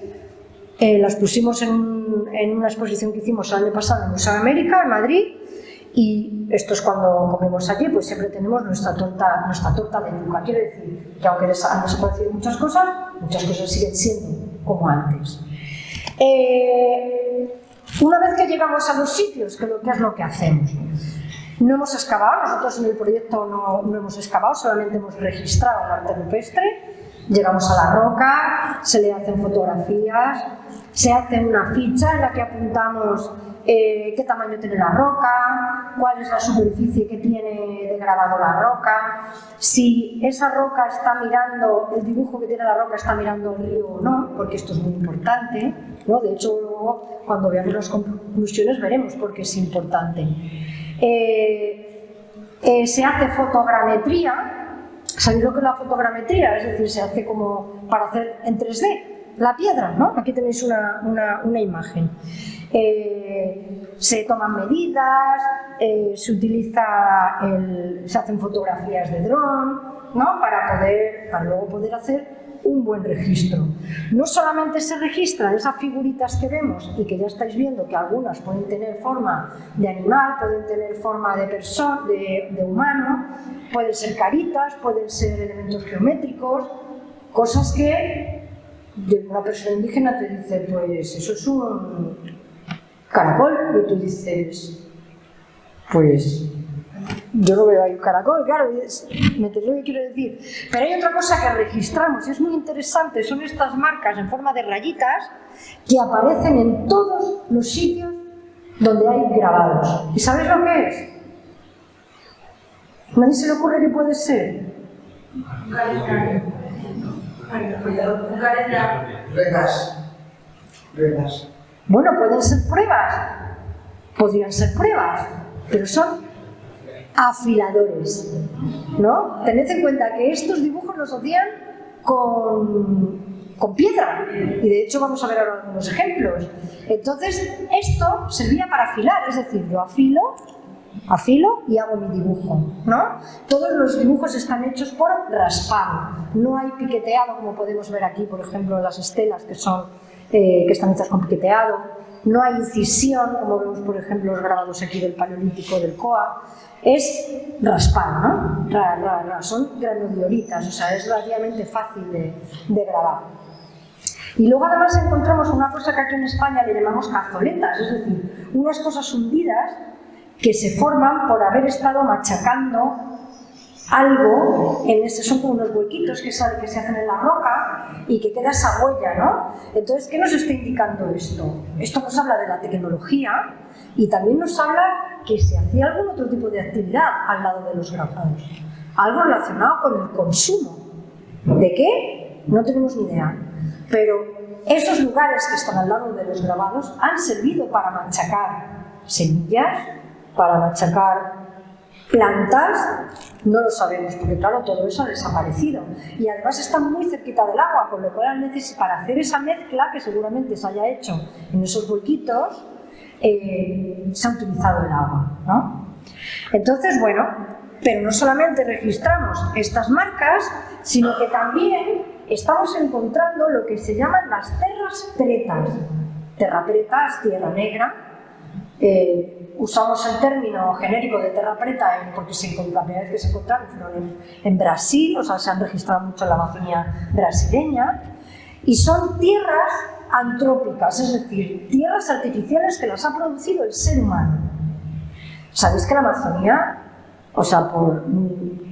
las pusimos en una exposición que hicimos el año pasado en el Museo de América, en Madrid. Y esto es cuando comemos allí, pues siempre tenemos nuestra torta de yuca. Quiero decir que aunque han desaparecido muchas cosas siguen siendo como antes. Una vez que llegamos a los sitios, ¿qué es lo que hacemos? No hemos excavado, nosotros en el proyecto no hemos excavado, solamente hemos registrado el arte rupestre. Llegamos a la roca, se le hacen fotografías, se hace una ficha en la que apuntamos qué tamaño tiene la roca, cuál es la superficie que tiene de grabado la roca, si esa roca está mirando, el dibujo que tiene la roca está mirando el río o no, porque esto es muy importante, ¿no? De hecho, luego cuando veamos las conclusiones veremos por qué es importante. Se hace fotogrametría. ¿Sabéis lo que es la fotogrametría? Es decir, se hace como para hacer en 3D la piedra, ¿no? Aquí tenéis una imagen. Se toman medidas, se hacen fotografías de dron, ¿no? Para luego poder hacer un buen registro. No solamente se registran esas figuritas que vemos y que ya estáis viendo que algunas pueden tener forma de animal, pueden tener forma de persona, de humano, pueden ser caritas, pueden ser elementos geométricos, cosas que una persona indígena te dice, pues eso es un caracol, y tú dices, pues yo no veo ahí un caracol, claro, ¿me entendéis lo que quiero decir? Pero hay otra cosa que registramos y es muy interesante, son estas marcas en forma de rayitas que aparecen en todos los sitios donde hay grabados. ¿Y sabéis lo que es? ¿Nadie se le ocurre que puede ser? Pruebas. Bueno, pueden ser pruebas, podrían ser pruebas, pero son afiladores, ¿no? Tened en cuenta que estos dibujos los hacían con piedra, y de hecho vamos a ver ahora algunos ejemplos. Entonces, esto servía para afilar, es decir, yo afilo y hago mi dibujo, ¿no? Todos los dibujos están hechos por raspado, no hay piqueteado, como podemos ver aquí, por ejemplo, las estelas que están hechas con piqueteado, no hay incisión, como vemos, por ejemplo, los grabados aquí del Paleolítico del Coa, es raspado, ¿no? Son granodioritas, o sea, es relativamente fácil de grabar. Y luego además encontramos una cosa que aquí en España le llamamos cazoletas, es decir, unas cosas hundidas que se forman por haber estado machacando algo, son como unos huequitos que se hacen en la roca y que queda esa huella, ¿no? Entonces, ¿qué nos está indicando esto? Esto nos habla de la tecnología y también nos habla que se hacía algún otro tipo de actividad al lado de los grabados, algo relacionado con el consumo. ¿De qué? No tenemos ni idea, pero esos lugares que están al lado de los grabados han servido para machacar semillas, para machacar plantas, no lo sabemos, porque claro, todo eso ha desaparecido. Y además están muy cerquita del agua, con lo cual para hacer esa mezcla, que seguramente se haya hecho en esos huequitos, se ha utilizado el agua, ¿no? Entonces, bueno, pero no solamente registramos estas marcas, sino que también estamos encontrando lo que se llaman las terras pretas. Terra preta es tierra negra. Usamos el término genérico de terra preta porque la primera vez que se encontraron fueron en Brasil, o sea, se han registrado mucho en la Amazonía brasileña, y son tierras antrópicas, es decir, tierras artificiales que las ha producido el ser humano. ¿Sabéis que la Amazonía, o sea,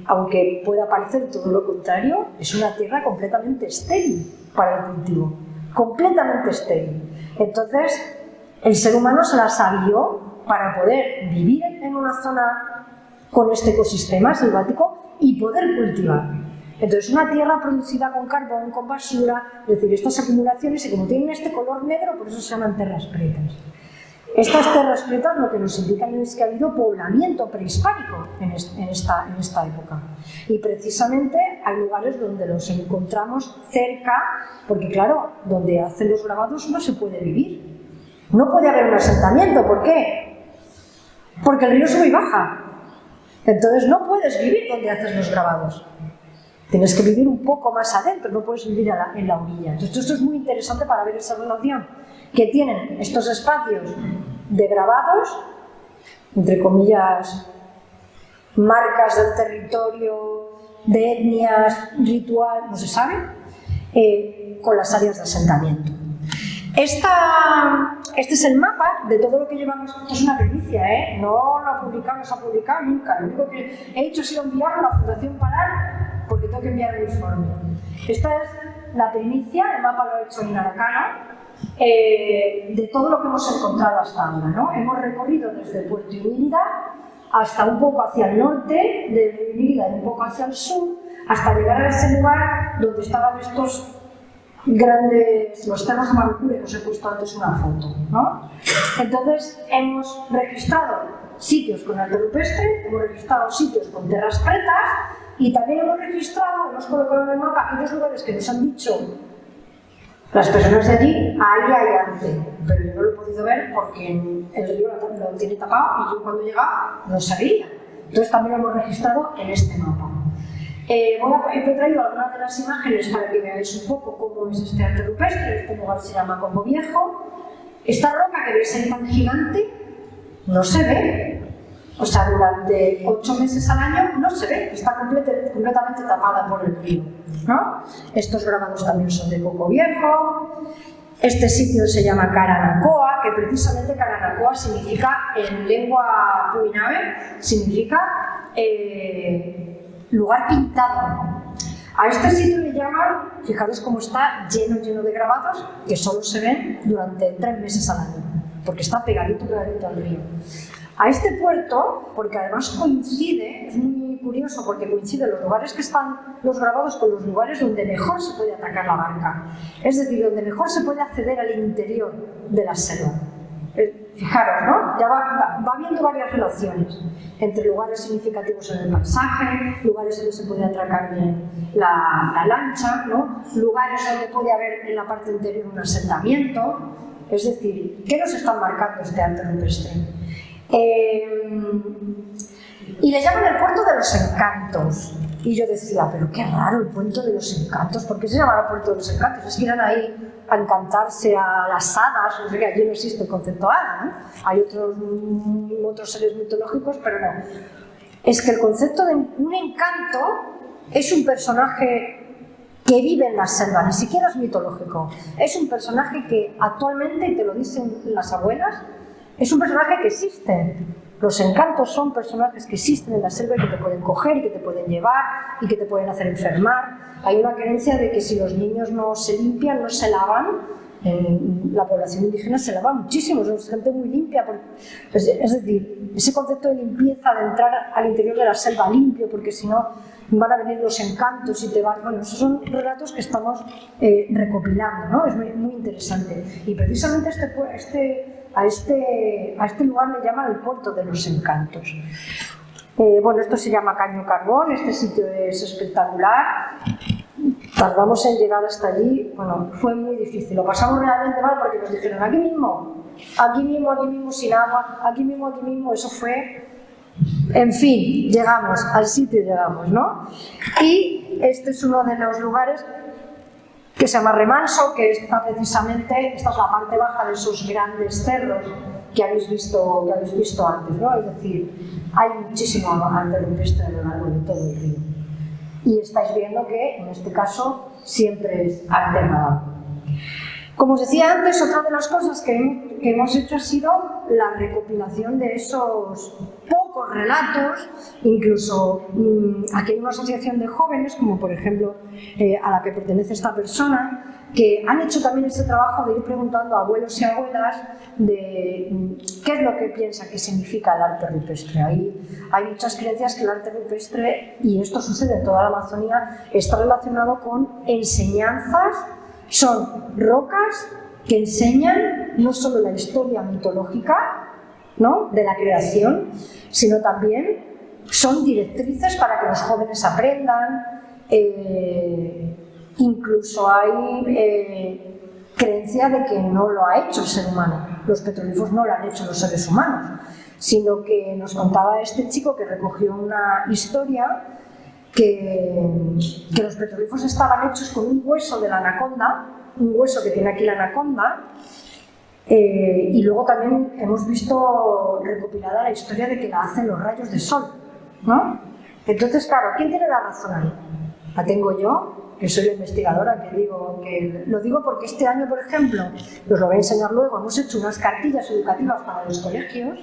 aunque pueda parecer todo lo contrario, es una tierra completamente estéril para el cultivo, completamente estéril? Entonces, el ser humano se las abrió para poder vivir en una zona con este ecosistema selvático y poder cultivar. Entonces, una tierra producida con carbón, con basura, es decir, estas acumulaciones, y como tienen este color negro, por eso se llaman terras pretas. Estas terras pretas lo que nos indican es que ha habido poblamiento prehispánico en esta época. Y precisamente hay lugares donde los encontramos cerca, porque claro, donde hacen los grabados no se puede vivir. No puede haber un asentamiento, ¿por qué? Porque el río sube y baja. Entonces no puedes vivir donde haces los grabados. Tienes que vivir un poco más adentro, no puedes vivir en la orilla. Entonces esto es muy interesante para ver esa relación que tienen estos espacios de grabados, entre comillas, marcas del territorio, de etnias, ritual, no se sabe, con las áreas de asentamiento. Este es el mapa de todo lo que llevamos. Esto es una primicia, no lo no se ha publicado nunca. Lo único que he hecho ha sido enviarlo a la Fundación Parar porque tengo que enviar el informe. Esta es la primicia, el mapa lo he hecho en Aracana, de todo lo que hemos encontrado hasta ahora, ¿no? Hemos recorrido desde Puerto Inírida hasta un poco hacia el norte, de Inírida y un poco hacia el sur, hasta llegar a ese lugar donde estaban estos grandes, los temas de Marucure que os he puesto antes una foto, ¿no? Entonces hemos registrado sitios con arte rupestre, hemos registrado sitios con terras pretas y también hemos colocado en el mapa aquellos lugares que nos han dicho las personas de allí, ahí hay arte, pero yo no lo he podido ver porque el río lo tiene tapado y yo cuando llegaba no sabía. Entonces también lo hemos registrado en este mapa. He traído algunas de las imágenes para que veáis un poco cómo es este arte rupestre. Este lugar se llama Congo Viejo. Esta roca que veis ahí tan gigante no se ve, o sea, durante 8 meses al año no se ve, está completamente tapada por el río, ¿no? Estos grabados también son de Congo Viejo. Este sitio se llama Caranacoa, que precisamente Caranacoa significa, en lengua puinave, significa lugar pintado. A este sitio le llaman, fijaros cómo está lleno de grabados que solo se ven durante 3 meses al año, porque está pegadito al río. A este puerto, porque además coincide, es muy curioso porque coinciden los lugares que están los grabados con los lugares donde mejor se puede atacar la barca, es decir, donde mejor se puede acceder al interior de la selva. Fijaros, ¿no? Ya va habiendo varias relaciones entre lugares significativos en el paisaje, lugares donde se puede atracar bien la lancha, ¿no? Lugares donde puede haber en la parte interior un asentamiento. Es decir, ¿qué nos están marcando este arte rupestre? Y le llaman el puerto de los encantos. Y yo decía, pero qué raro el puerto de los encantos, ¿por qué se llama el puerto de los encantos? Es que irán ahí a encantarse a las hadas, no sé qué, allí no existe el concepto hada, ¿no? Hay otros seres mitológicos, pero no. Es que el concepto de un encanto es un personaje que vive en la selva, ni siquiera es mitológico. Es un personaje que actualmente, y te lo dicen las abuelas, es un personaje que existe. Los encantos son personajes que existen en la selva y que te pueden coger, y que te pueden llevar y que te pueden hacer enfermar. Hay una creencia de que si los niños no se limpian, no se lavan, en la población indígena se lava muchísimo, es gente muy limpia. Es decir, ese concepto de limpieza, de entrar al interior de la selva limpio, porque si no van a venir los encantos y te van... Bueno, esos son relatos que estamos recopilando, ¿no? Es muy interesante. Y precisamente a este lugar le llaman el puerto de los encantos. Bueno, esto se llama Caño Carbón, este sitio es espectacular. Tardamos en llegar hasta allí, bueno, fue muy difícil, lo pasamos realmente mal porque nos dijeron aquí mismo, sin agua, aquí mismo, eso fue... En fin, llegamos, al sitio llegamos, ¿no? Y este es uno de los lugares que se llama Remanso, que está precisamente, esta es la parte baja de esos grandes cerros que habéis visto antes, ¿no? Es decir, hay muchísimo arte rupestre a lo largo de todo el río. Y estáis viendo que, en este caso, siempre es arte nadado. Como os decía antes, otra de las cosas que hemos hecho ha sido la recopilación de esos pocos relatos, incluso aquí hay una asociación de jóvenes, como por ejemplo a la que pertenece esta persona, que han hecho también este trabajo de ir preguntando a abuelos y abuelas de qué es lo que piensa que significa el arte rupestre. Hay muchas creencias que el arte rupestre, y esto sucede en toda la Amazonía, está relacionado con enseñanzas. Son rocas que enseñan no solo la historia mitológica, ¿no?, de la creación, sino también son directrices para que los jóvenes aprendan. Incluso hay creencia de que no lo ha hecho el ser humano, los petroglifos no lo han hecho los seres humanos, sino que nos contaba este chico que recogió una historia que los petroglifos estaban hechos con un hueso de la anaconda, un hueso que tiene aquí la anaconda, y luego también hemos visto recopilada la historia de que la hacen los rayos de sol, ¿no? Entonces, claro, ¿quién tiene la razón ahí? La tengo yo, que soy la investigadora, lo digo porque este año, por ejemplo, os lo voy a enseñar luego, hemos hecho unas cartillas educativas para los colegios.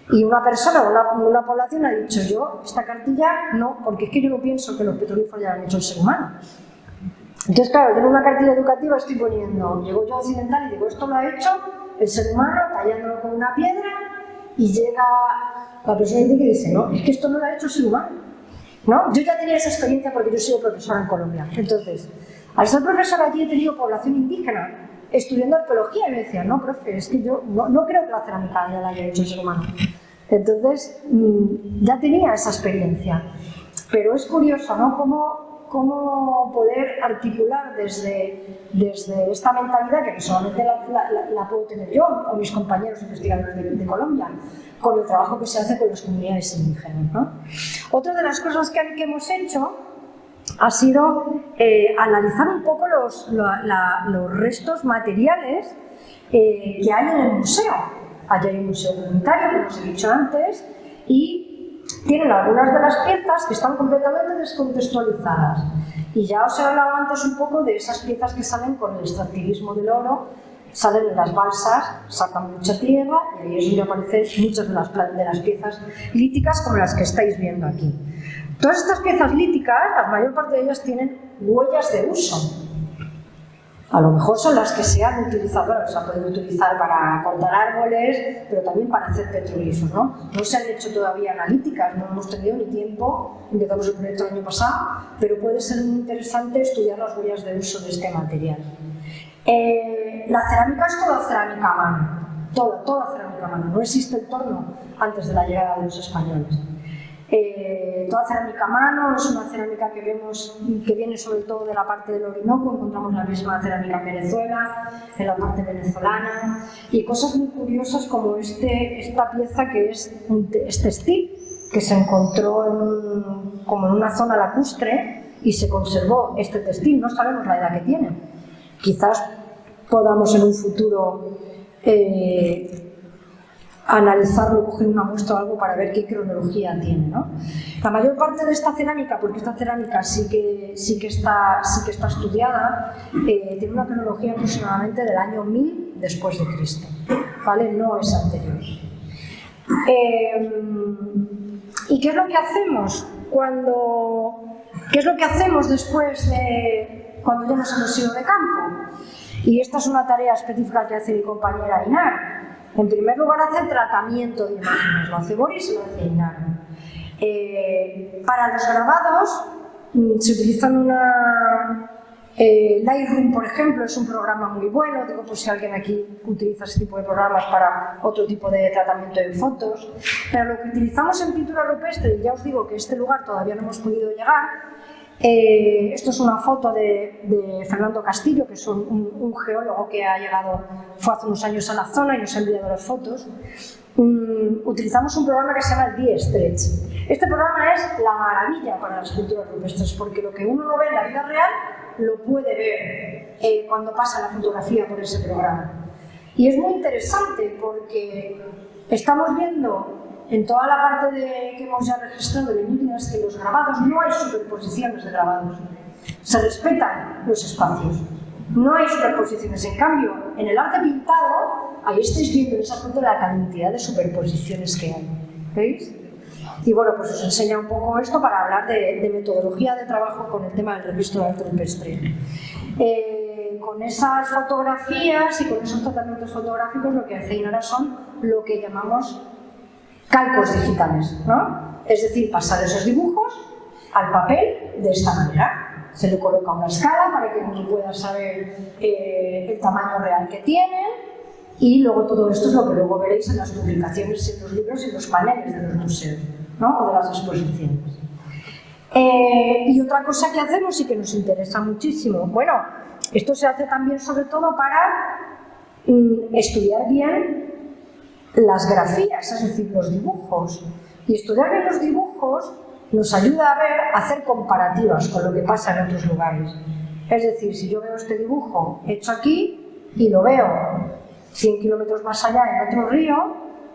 Y una persona, una población ha dicho, yo, esta cartilla no, porque es que yo no pienso que los petroglifos ya han hecho el ser humano. Entonces, claro, yo en una cartilla educativa estoy poniendo, llego yo occidental y digo, esto lo ha hecho el ser humano tallándolo con una piedra, y llega la persona que dice, no, es que esto no lo ha hecho el ser humano, ¿no? Yo ya tenía esa experiencia porque yo soy profesora en Colombia. Entonces, al ser profesora allí he tenido población indígena estudiando arqueología y me decían, no, profe, es que yo no creo que la cerámica ya la haya hecho el ser humano. Entonces, ya tenía esa experiencia. Pero es curioso, ¿no?, cómo poder articular desde esta mentalidad, que solamente la puedo tener yo o mis compañeros investigadores de Colombia, con el trabajo que se hace con las comunidades indígenas, ¿no? Otra de las cosas que hemos hecho ha sido analizar un poco los restos materiales que hay en el museo. Allí hay un museo comunitario, como os he dicho antes, y tienen algunas de las piezas que están completamente descontextualizadas. Y ya os he hablado antes un poco de esas piezas que salen con el extractivismo del oro, salen en las balsas, sacan mucha tierra y ahí es donde aparecen muchas de las piezas líticas como las que estáis viendo aquí. Todas estas piezas líticas, la mayor parte de ellas tienen huellas de uso. A lo mejor son las que se han utilizado, bueno, se han podido utilizar para cortar árboles, pero también para hacer petroglifos, ¿no? No se han hecho todavía analíticas, no hemos tenido ni tiempo, empezamos el proyecto el año pasado, pero puede ser muy interesante estudiar las huellas de uso de este material. La cerámica es toda cerámica a mano. toda cerámica a mano. No existe el torno antes de la llegada de los españoles. Toda cerámica a mano, es una cerámica que vemos que viene sobre todo de la parte del Orinoco. Encontramos la misma cerámica en Venezuela, en la parte venezolana, y cosas muy curiosas como esta pieza que es textil, que se encontró como en una zona lacustre y se conservó este textil. No sabemos la edad que tiene. Quizás podamos en un futuro analizarlo, coger una muestra o algo para ver qué cronología tiene, ¿no? La mayor parte de esta cerámica, porque esta cerámica sí que está estudiada, tiene una cronología aproximadamente del año 1000 después de Cristo, ¿vale? No es anterior. ¿Y qué es lo que hacemos qué es lo que hacemos después de cuando ya nos hemos ido de campo? Y esta es una tarea específica que hace mi compañera Inar. En primer lugar, hace tratamiento de imágenes, lo hace Boris y lo hace Inar. Para los grabados se utilizan una... Lightroom, por ejemplo, es un programa muy bueno. Digo, pues si alguien aquí utiliza ese tipo de programas para otro tipo de tratamiento de fotos. Pero lo que utilizamos en pintura rupestre, y ya os digo que este lugar todavía no hemos podido llegar, esto es una foto de Fernando Castillo, que es un geólogo que fue hace unos años a la zona y nos ha enviado las fotos. Utilizamos un programa que se llama el D-Stretch. Este programa es la maravilla para las pinturas rupestres, porque lo que uno no ve en la vida real lo puede ver cuando pasa la fotografía por ese programa. Y es muy interesante porque estamos viendo en toda la parte que hemos ya registrado de Míridas que los grabados no hay superposiciones de grabados. Se respetan los espacios. No hay superposiciones. En cambio, en el arte pintado, ahí estáis viendo en esa foto la cantidad de superposiciones que hay. ¿Veis? Y bueno, pues os enseña un poco esto para hablar de metodología de trabajo con el tema del registro de arte rupestre. Con esas fotografías y con esos tratamientos fotográficos lo que hace Inara son lo que llamamos calcos digitales, ¿no? Es decir, pasar esos dibujos al papel de esta manera. Se le coloca una escala para que uno pueda saber el tamaño real que tienen, y luego todo esto es lo que luego veréis en las publicaciones, en los libros y en los paneles de los museos, ¿no? O de las exposiciones. Y otra cosa que hacemos y que nos interesa muchísimo, bueno, esto se hace también sobre todo para estudiar bien las grafías, es decir, los dibujos. Y estudiar bien los dibujos nos ayuda a hacer comparativas con lo que pasa en otros lugares. Es decir, si yo veo este dibujo hecho aquí y lo veo 100 kilómetros más allá en otro río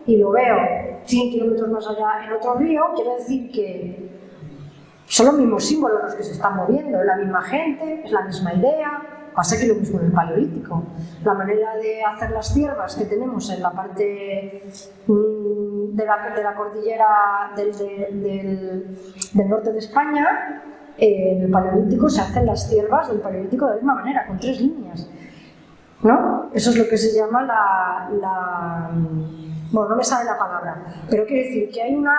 y lo veo 100 kilómetros más allá en otro río, quiere decir que son los mismos símbolos los que se están moviendo, es la misma gente, es la misma idea. Pasa que lo mismo en el Paleolítico. La manera de hacer las ciervas que tenemos en la parte de la cordillera del norte de España, en el Paleolítico se hacen las ciervas del Paleolítico de la misma manera, con 3 líneas, ¿no? Eso es lo que se llama bueno, no me sale la palabra, pero quiere decir que hay una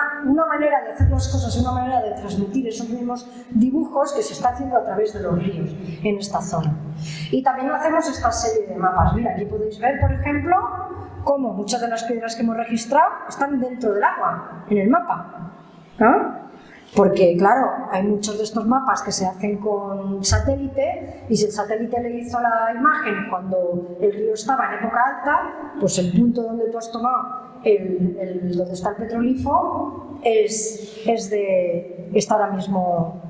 manera de hacer las cosas, una manera de transmitir esos mismos dibujos que se está haciendo a través de los ríos en esta zona. Y también hacemos esta serie de mapas. Mira, aquí podéis ver, por ejemplo, cómo muchas de las piedras que hemos registrado están dentro del agua, en el mapa, ¿no? Porque, claro, hay muchos de estos mapas que se hacen con satélite, y si el satélite le hizo la imagen cuando el río estaba en época alta, pues el punto donde tú has tomado, donde está el petrolifo, está ahora mismo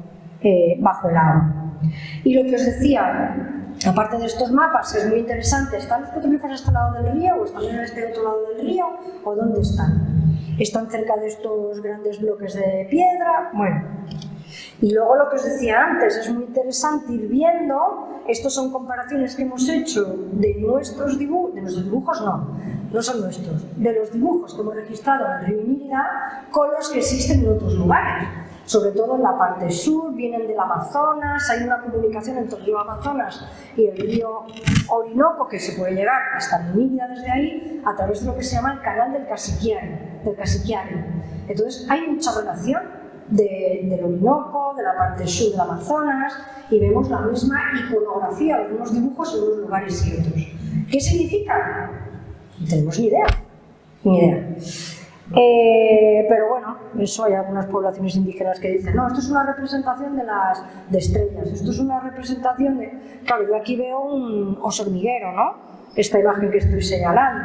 bajo el agua. Y lo que os decía, aparte de estos mapas, que es muy interesante, ¿están los petrolíferos a este lado del río o están en este otro lado del río o dónde están? ¿Están cerca de estos grandes bloques de piedra? Bueno, y luego lo que os decía antes, es muy interesante ir viendo, estos son comparaciones que hemos hecho de nuestros dibujos, no son nuestros, de los dibujos que hemos registrado en el río Inírida con los que existen en otros lugares. Sobre todo en la parte sur, vienen del Amazonas, hay una comunicación entre el río Amazonas y el río Orinoco que se puede llegar hasta Inírida desde ahí a través de lo que se llama el canal del Casiquiare. Entonces hay mucha relación del Orinoco, de la parte sur del Amazonas, y vemos la misma iconografía, los mismos dibujos en unos lugares y otros. ¿Qué significa? No tenemos ni idea, ni idea. Pero bueno, eso hay algunas poblaciones indígenas que dicen, no, esto es una representación de estrellas, esto es una representación de... Claro, yo aquí veo un oso hormiguero, ¿no? Esta imagen que estoy señalando.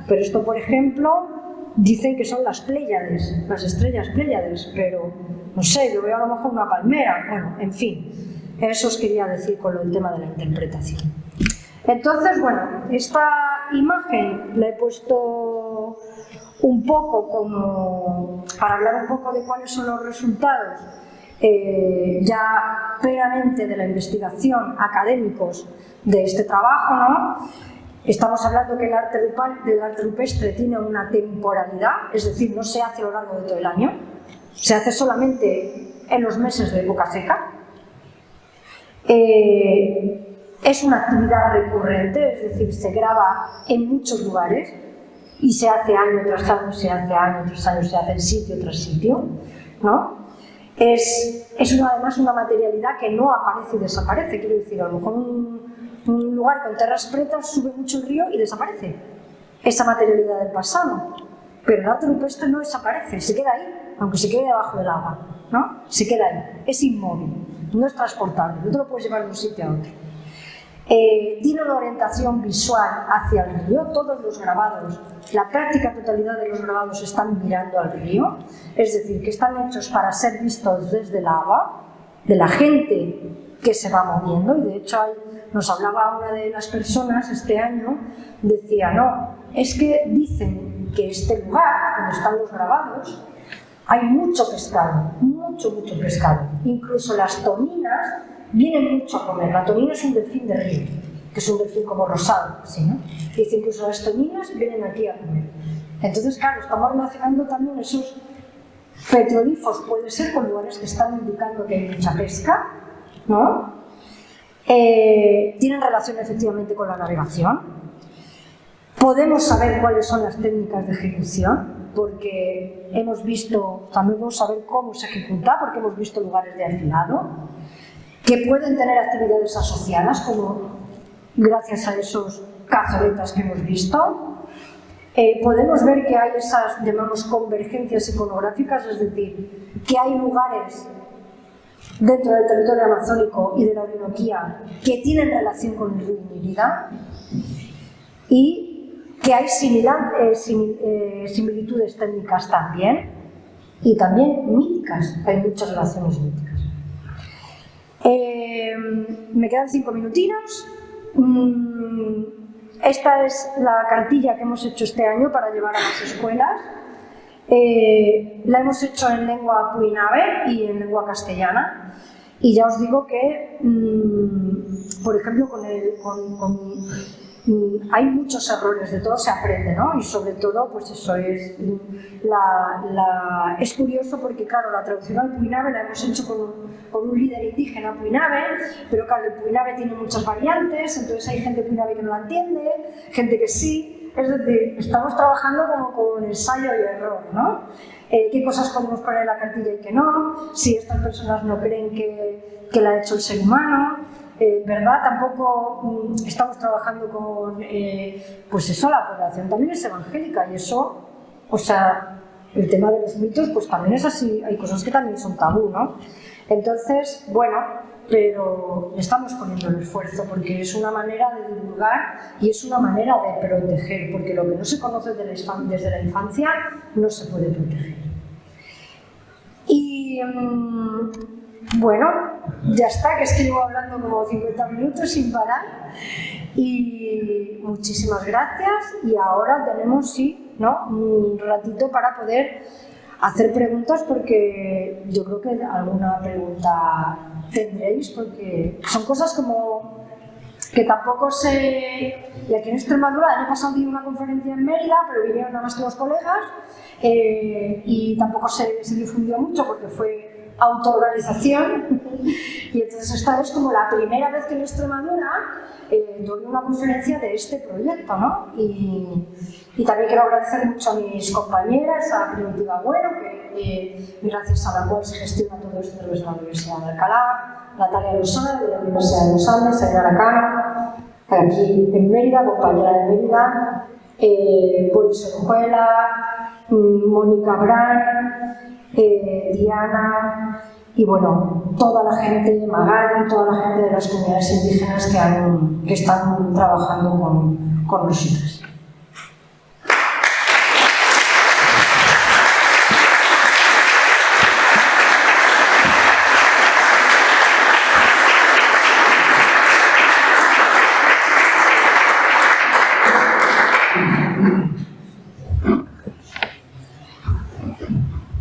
Pero esto, por ejemplo, dicen que son las Pléyades, las estrellas Pléyades, pero no sé, yo veo a lo mejor una palmera. Bueno, en fin, eso os quería decir con el tema de la interpretación. Entonces, bueno, esta imagen la he puesto un poco como para hablar un poco de cuáles son los resultados ya plenamente de la investigación académicos de este trabajo, ¿no? Estamos hablando que el arte rupestre tiene una temporalidad, es decir, no se hace a lo largo de todo el año, se hace solamente en los meses de época seca. Es una actividad recurrente, es decir, se graba en muchos lugares y se hace año tras año, se hace año tras año, se hace en sitio tras sitio, ¿no? Es además una materialidad que no aparece y desaparece, quiero decir, a lo mejor un lugar con tierras pretas sube mucho el río y desaparece esa materialidad del pasado, pero el arte rupestre no desaparece, se queda ahí, aunque se quede debajo del agua, ¿no? Se queda ahí, es inmóvil, no es transportable, no te lo puedes llevar de un sitio a otro. Tiene una orientación visual hacia el río, todos los grabados, la práctica totalidad de los grabados están mirando al río, es decir, que están hechos para ser vistos desde el agua, de la gente que se va moviendo, y de hecho nos hablaba una de las personas este año, decía, no, es que dicen que este lugar, donde están los grabados, hay mucho pescado, mucho pescado, incluso las toninas vienen mucho a comer. La tonina es un delfín de río, que es un delfín como rosado, ¿sí, no? Dice, incluso las toninas vienen aquí a comer. Entonces, claro, estamos relacionando también esos petrolifos, puede ser con lugares que están indicando que hay mucha pesca, ¿no? Tienen relación efectivamente con la navegación. Podemos saber cuáles son las técnicas de ejecución, porque hemos visto, también podemos saber cómo se ejecuta, porque hemos visto lugares de afilado, que pueden tener actividades asociadas, como gracias a esos cazoletas que hemos visto. Podemos ver que hay esas, llamamos, convergencias iconográficas, es decir, que hay lugares dentro del territorio amazónico y de la Orinoquía que tienen relación con el río Inírida y que hay similitudes técnicas también y también míticas, hay muchas relaciones míticas. Me quedan 5 minutinos. Esta es la cartilla que hemos hecho este año para llevar a las escuelas. La hemos hecho en lengua puinabe y en lengua castellana. Y ya os digo que, por ejemplo, hay muchos errores, de todo se aprende, ¿no? Y sobre todo, pues eso es es curioso porque, claro, la traducción al puinabe la hemos hecho con un líder indígena puinabe, pero claro, el puinabe tiene muchas variantes, entonces hay gente puinabe que no la entiende, gente que sí, es decir, estamos trabajando como con ensayo y error, ¿no? ¿Qué cosas podemos poner en la cartilla y qué no? Si estas personas no creen que la ha hecho el ser humano, ¿verdad? Tampoco estamos trabajando con, pues eso, la población también es evangélica y eso, o sea, el tema de los mitos, pues también es así, hay cosas que también son tabú, ¿no? Entonces, bueno, pero estamos poniendo el esfuerzo porque es una manera de divulgar y es una manera de proteger, porque lo que no se conoce desde la infancia no se puede proteger. Y bueno, ya está, que es que llevo hablando como 50 minutos sin parar y muchísimas gracias y ahora tenemos, sí, ¿no? Un ratito para poder hacer preguntas porque yo creo que alguna pregunta tendréis porque son cosas como que tampoco sé. Y aquí en Extremadura, el año pasado di una conferencia en Mérida, pero vinieron nada más que los colegas y tampoco se difundió mucho porque fue autoorganización y entonces esta es como la primera vez que en Extremadura doy una conferencia de este proyecto, ¿no? Y también quiero agradecer mucho a mis compañeras, a Primitiva Bueno, que gracias a la cual se gestiona todo esto a través de la Universidad de Alcalá, Natalia Lozano de la Universidad de los Andes, Ainara Cano, aquí en Mérida, compañera de Mérida, Boris Orjuela, Mónica Brand, Diana y bueno, toda la gente, Magali, toda la gente de las comunidades indígenas que están trabajando con nosotros.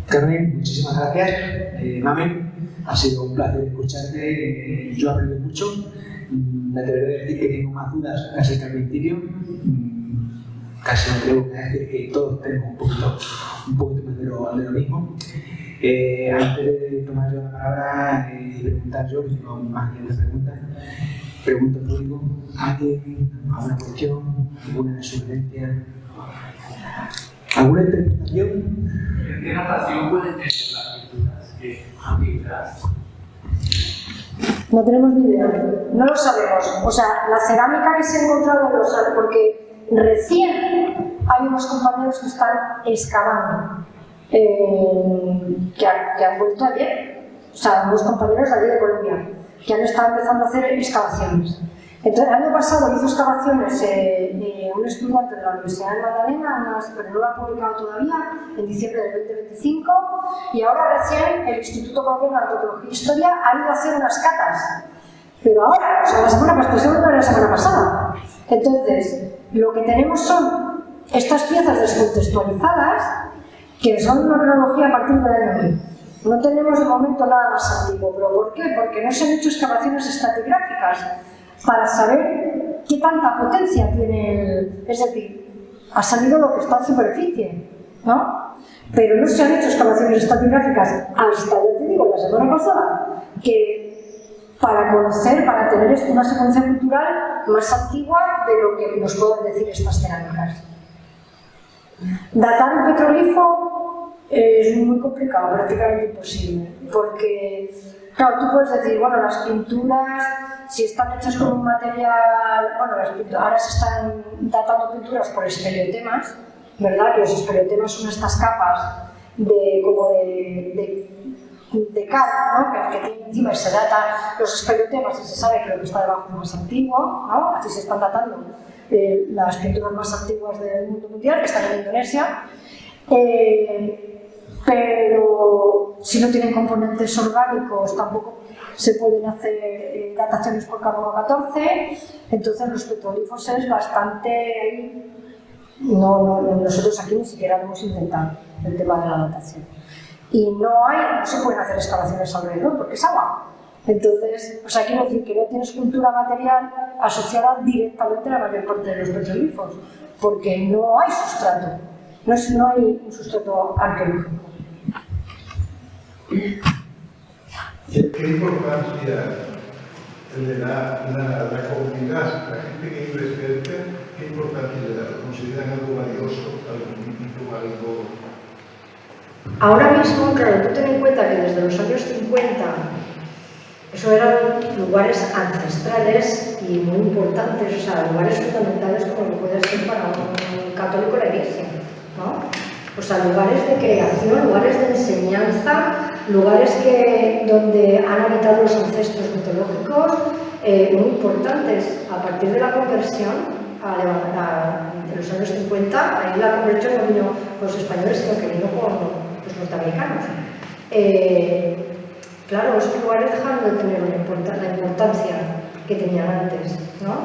Carmen, muchísimas gracias. Mamen, ha sido un placer escucharte. Yo aprendo mucho. Me atreveré a decir que tengo más dudas casi que al principio. Casi me atrevo a decir que todos tenemos un poquito más de lo mismo. Antes de tomar yo la palabra y preguntar yo, que tengo más de preguntas, pregunto al público: ¿alguien, alguna cuestión, alguna sugerencia, alguna interpretación? ¿Qué natación pueden tener las pinturas antiguas? No tenemos ni idea, no lo sabemos. O sea, la cerámica que se ha encontrado en los años, porque recién hay unos compañeros que están excavando, que han vuelto ayer, o sea, unos compañeros de allí de Colombia, que han estado empezando a hacer excavaciones. Entonces, el año pasado hizo excavaciones un estudiante de la Universidad de Magdalena, pero no lo ha publicado todavía, en diciembre del 2025, y ahora recién el Instituto Colombiano de Antropología e Historia ha ido a hacer unas catas. Pero ahora, o sea, la semana pasada, estoy hablando de la semana pasada. Entonces, lo que tenemos son estas piezas descontextualizadas, que son una cronología a partir del año 1000. No tenemos de momento nada más antiguo. ¿Pero por qué? Porque no se han hecho excavaciones estratigráficas para saber qué tanta potencia tiene es decir, ha salido lo que está en superficie, ¿no? Pero no se han hecho excavaciones estratigráficas hasta, ya te digo, la semana pasada, que para conocer, para tener una secuencia cultural más antigua de lo que nos pueden decir estas cerámicas. Datar un petrolifo es muy complicado, prácticamente imposible, porque, claro, tú puedes decir, bueno, las pinturas, si están hechas con un material, bueno, ahora se están datando pinturas por estereotemas, ¿verdad? Que los estereotemas son estas capas de cal, ¿no? que tiene encima y se datan los estereotemas y se sabe que lo que está debajo es más antiguo, ¿no? Así se están datando las pinturas más antiguas del mundo mundial, que están en Indonesia. Pero si no tienen componentes orgánicos tampoco se pueden hacer dataciones por carbono 14, entonces los petrolifos es bastante... nosotros aquí ni siquiera lo hemos intentado el tema de la datación. Y no se pueden hacer excavaciones alrededor porque es agua. Entonces, o sea, quiero decir que no tienes cultura material asociada directamente a la mayor parte de los petrolifos, porque no hay sustrato, no hay un sustrato arqueológico. ¿Qué importancia le da la comunidad, la gente que vive cerca, qué importancia le da? ¿Lo consideran algo valioso, algo mítico, algo...? Ahora mismo, claro, tú ten en cuenta que desde los años 50 eso eran lugares ancestrales y muy importantes, o sea, lugares fundamentales como lo puede ser para un católico la iglesia, ¿no? O sea, lugares de creación, lugares de enseñanza, lugares donde han habitado los ancestros mitológicos muy importantes. A partir de la conversión, de los años 50, ahí la conversión no vino con los españoles, sino que vino con los norteamericanos. Claro, esos lugares dejaron de tener la importancia que tenían antes, ¿no?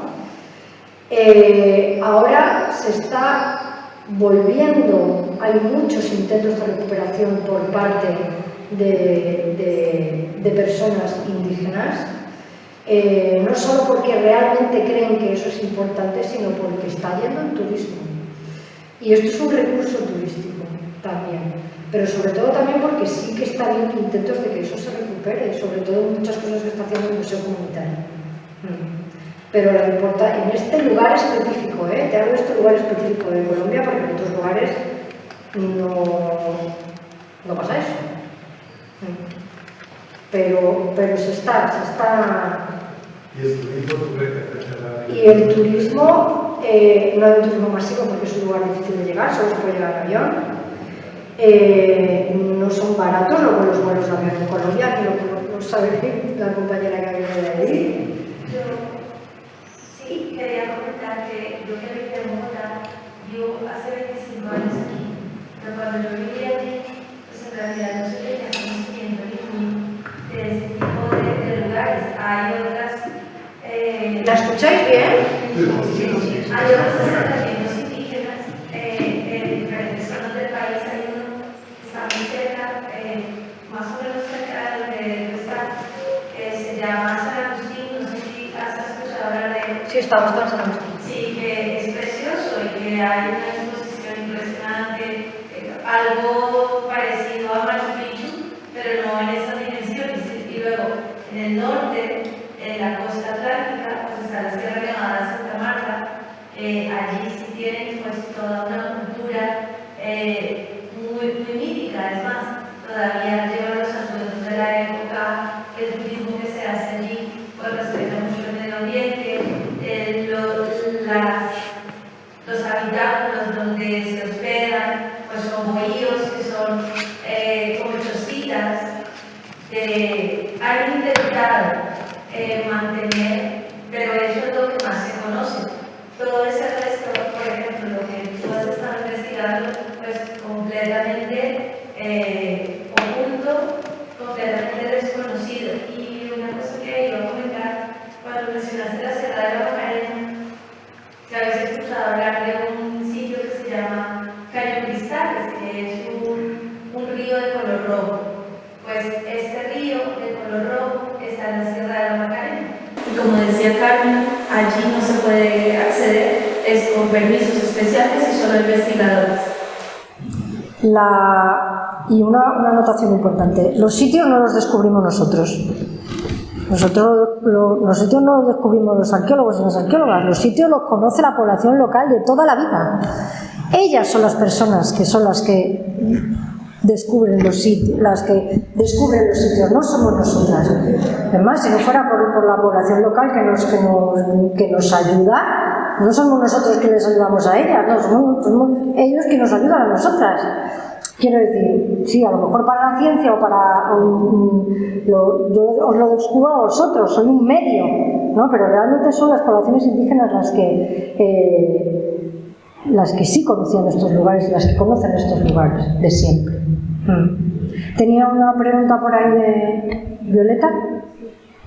Ahora se está volviendo, hay muchos intentos de recuperación por parte de personas indígenas, no solo porque realmente creen que eso es importante, sino porque está yendo el turismo. Y esto es un recurso turístico también, pero sobre todo también porque sí que está habiendo intentos de que eso se recupere, sobre todo muchas cosas que está haciendo el Museo Comunitario. Pero en este lugar específico, te hablo de este lugar específico de Colombia, porque en otros lugares no pasa eso. Pero se está... ¿Y el turismo tú crees que afectará? Y el turismo, no hay un turismo masivo porque es un lugar difícil de llegar, solo se puede llegar en avión. No son baratos los vuelos de avión en Colombia, que lo sabe la compañera que viene de allí. Yo sí quería comentar que yo que viví en Bogotá, yo hace 25 años aquí, pero cuando yo vivía allí, pues en realidad no se tenía conocimiento ni de este tipo de lugares. Hay otras... ¿La escucháis bien? Hay otros asentamientos indígenas en diferentes zonas del país. Hay uno que está muy cerca, más o menos cerca de donde está, se llama San Agustín. No sé si has escuchado hablar de él. Sí, estamos en San Agustín. Sí, que es precioso y que hay una exposición impresionante, algo parecido a Machu Picchu, pero no en esas dimensiones. Y luego, en el norte, en la costa atlántica, pues está la Sierra Nevada de Santa Marta. Allí sí tienen pues toda una cultura muy mítica, es más, todavía llevan los atuendos de la época, el turismo que se hace allí, pues respeta mucho el medio ambiente, los habitáculos donde se hospedan, pues son bohíos que son como chocitas, han intentado mantener, pero eso es lo que más se conoce. Todo ese resto, por ejemplo, lo que tú has estado investigando, pues completamente oculto, completamente desconocido. Y una cosa que iba a comentar, cuando mencionaste la Sierra de la Macarena, que habéis escuchado hablar de un sitio que se llama Caño Cristales, que es un río de color rojo. Pues este río de color rojo está en la Sierra de la Macarena. Y como decía Carmen, allí no se puede acceder, es con permisos especiales y solo investigadores. Y una anotación importante, los sitios no los descubrimos nosotros. Los sitios no los descubrimos los arqueólogos y las arqueólogas, los sitios los conoce la población local de toda la vida. Ellas son las personas que son las que descubren los sitios, no somos nosotras. Además, si no fuera por la población local que nos ayuda, no somos nosotros que les ayudamos a ellas, no, somos ellos que nos ayudan a nosotras. Quiero decir, sí, a lo mejor para la ciencia o para... yo os lo descubro a vosotros, soy un medio, ¿no? Pero realmente son las poblaciones indígenas las que sí conocían estos lugares y las que conocen estos lugares de siempre. ¿Tenía una pregunta por ahí de Violeta?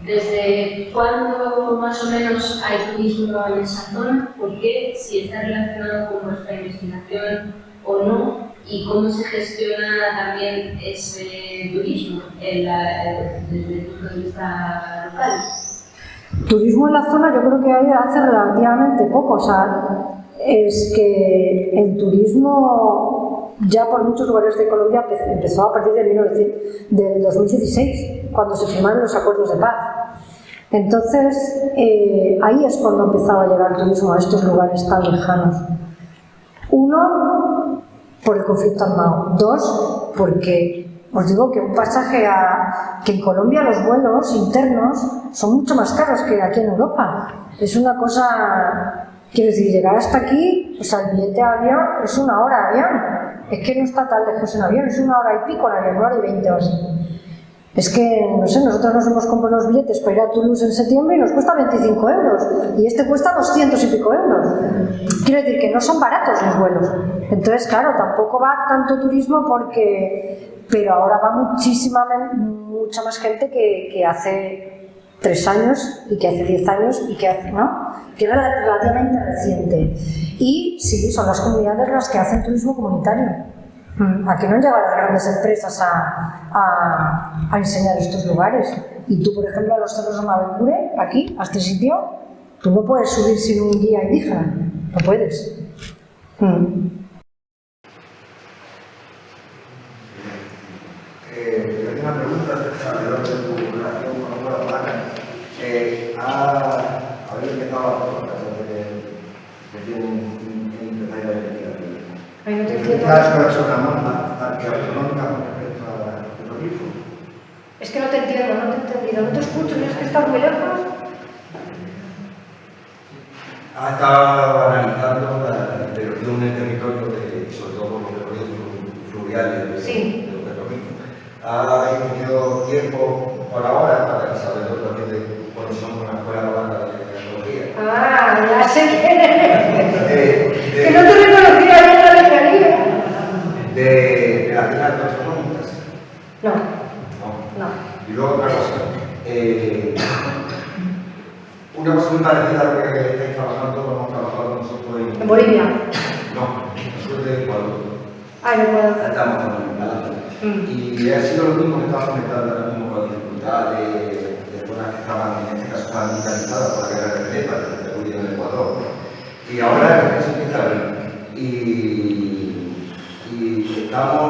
¿Desde cuándo más o menos hay turismo en esa zona? ¿Por qué? Si está relacionado con nuestra investigación o no, y cómo se gestiona también ese turismo desde el punto de vista local. Turismo en la zona yo creo que hay hace relativamente poco, o sea, es que el turismo ya por muchos lugares de Colombia empezó a partir del 2016, cuando se firmaron los acuerdos de paz. Entonces, ahí es cuando empezaba a llegar el turismo a estos lugares tan lejanos. Uno, por el conflicto armado. Dos, porque os digo que un pasaje que en Colombia los vuelos internos son mucho más caros que aquí en Europa. Es una cosa, quiero decir, llegar hasta aquí, o sea, el billete de avión es 1 hora de avión. Es que no está tan lejos en avión, es 1 hora y pico en avión, 1 hora y 20 o así. Es que, no sé, nosotros nos hemos comprado unos billetes para ir a Toulouse en septiembre y nos cuesta 25 euros. Y este cuesta 200 y pico euros. Quiero decir que no son baratos los vuelos. Entonces, claro, tampoco va tanto turismo pero ahora va mucha más gente que hace 3 años y que hace 10 años y que hace, ¿no? Que era relativamente reciente. Y sí, son las comunidades las que hacen turismo comunitario. Aquí no llegan las grandes empresas a enseñar estos lugares. Y tú, por ejemplo, a los cerros de Mavecure, aquí, a este sitio, tú no puedes subir sin un guía indígena. No puedes. Yo tengo una pregunta alrededor de tu relación con la Guadalajara. Habéis empezado a Ay, no te entiendo. ¿Has hecho una norma arqueológica con respecto al petroglifo? Es que no te entiendo, no te he entendido. No te escucho, ¿no es que estás muy lejos? Ha estado establecido en el territorio, sobre todo por los proyectos fluviales de los petroglifos, ha tenido tiempo por ahora para saber también de conexión con la Escuela Navarra de Arqueología. Ah, ya sé quién eres. Que no te reconocía yo en la lejanía. De las islas gastronómicas. No. Y luego otra cosa. Una cosa muy parecida a lo que estáis trabajando, hemos trabajado nosotros ¿En Bolivia? No, nosotros de Ecuador. Ah, en Ecuador. Estamos con Galata. Y ha sido lo mismo que estaba comentando ahora mismo con la dificultad de zonas que estaban, en este caso, estaban militarizadas por la guerra de Venezuela, que se ocurrió en Ecuador. Y ahora se empieza a abrir. Y estamos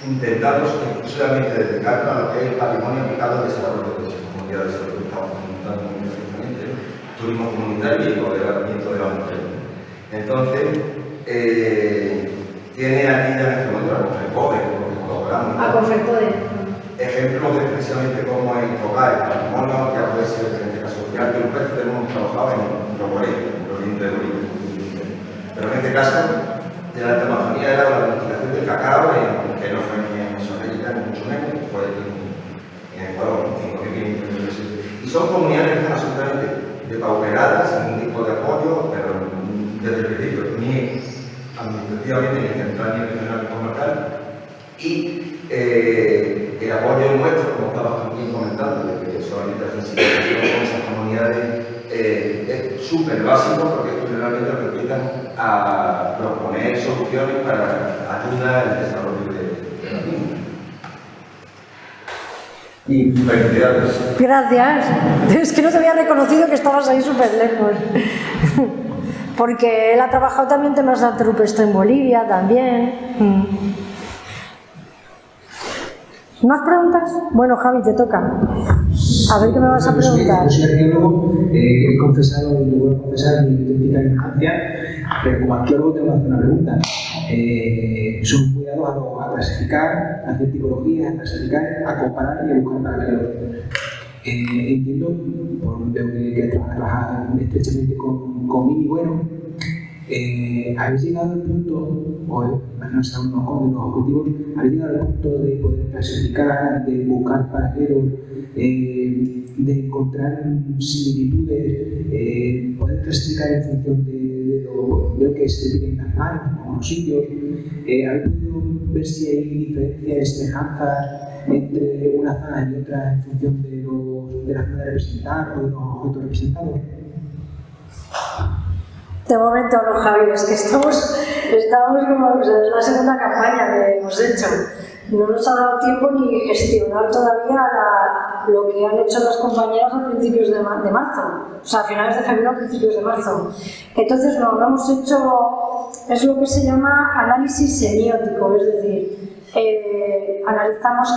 intentando exclusivamente dedicar a lo que es el patrimonio aplicado al desarrollo de las comunidades, lo que estamos comentando muy recientemente, turismo comunitario y empoderamiento de la mujer. Entonces, tiene aquí ya en este momento la Confecoge, con lo que colaboramos. Con FECODE. Ejemplos de precisamente cómo enfocar el patrimonio, que puede ser, en este caso, ya que hemos trabajado en los oriente de Bolivia. Pero en este caso, de la Amazonía era la domesticación del cacao, que no fue ni en Mesoamérica, ni mucho menos, fue en Ecuador, en 5.500 años. Y son comunidades que están absolutamente depauperadas, sin ningún tipo de apoyo, pero desde el principio, ni administrativamente, ni central, ni regional, ni comarcal. Y el apoyo nuestro, como estaba también comentando, de que solamente la sensibilización con esas comunidades es súper básico, porque realmente lo que empiezan a proponer soluciones para ayudar al desarrollo de la misma. Y felicidades. Gracias. Es que no te había reconocido que estabas ahí súper lejos. Porque él ha trabajado también temas de arte rupestre en Bolivia, también. ¿Más preguntas? Bueno, Javi, te toca. A ver qué me vas a preguntar. Yo soy arqueólogo, he confesado y lo vuelvo a confesar mi auténtica ignorancia, pero como arqueólogo tengo que hacer una pregunta. Son muy dados a clasificar, a hacer tipologías, a clasificar, a comparar y a buscar paralelos. Entiendo, por veo que trabajar estrechamente con Mini Bueno, habéis llegado al punto, o no sé, unos objetivos, habéis llegado al punto de poder clasificar, de buscar paralelos, de encontrar similitudes, poder clasificar en función de lo que se ve en las manos o en los sitios. ¿Habéis podido ver si hay diferencias, semejanzas entre una zona y otra en función de la zona de representar o de los objetos representados? De momento no, Javi, es que estamos como, o sea, es la segunda campaña que hemos hecho. No nos ha dado tiempo ni gestionar todavía lo que han hecho las compañeras a principios de marzo, o sea, a finales de febrero, a principios de marzo. Entonces no hemos hecho, es lo que se llama análisis semiótico, es decir, analizamos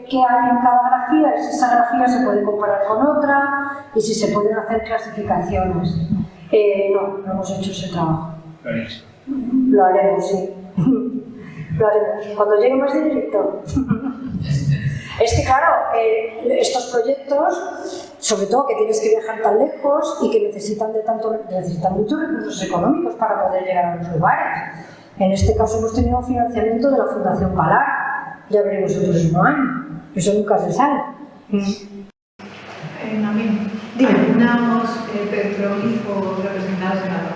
qué hay en cada grafía, y si esa grafía se puede comparar con otra y si se pueden hacer clasificaciones. No hemos hecho ese trabajo. Lo haremos, sí. Lo haremos. Cuando llegue más dinerito. Es que, claro, estos proyectos, sobre todo que tienes que viajar tan lejos y que necesitan muchos recursos económicos para poder llegar a los lugares. En este caso hemos tenido financiamiento de la Fundación Palar. Ya veremos el próximo año. Eso nunca se sabe. Algunos petroglifos representados en la zona.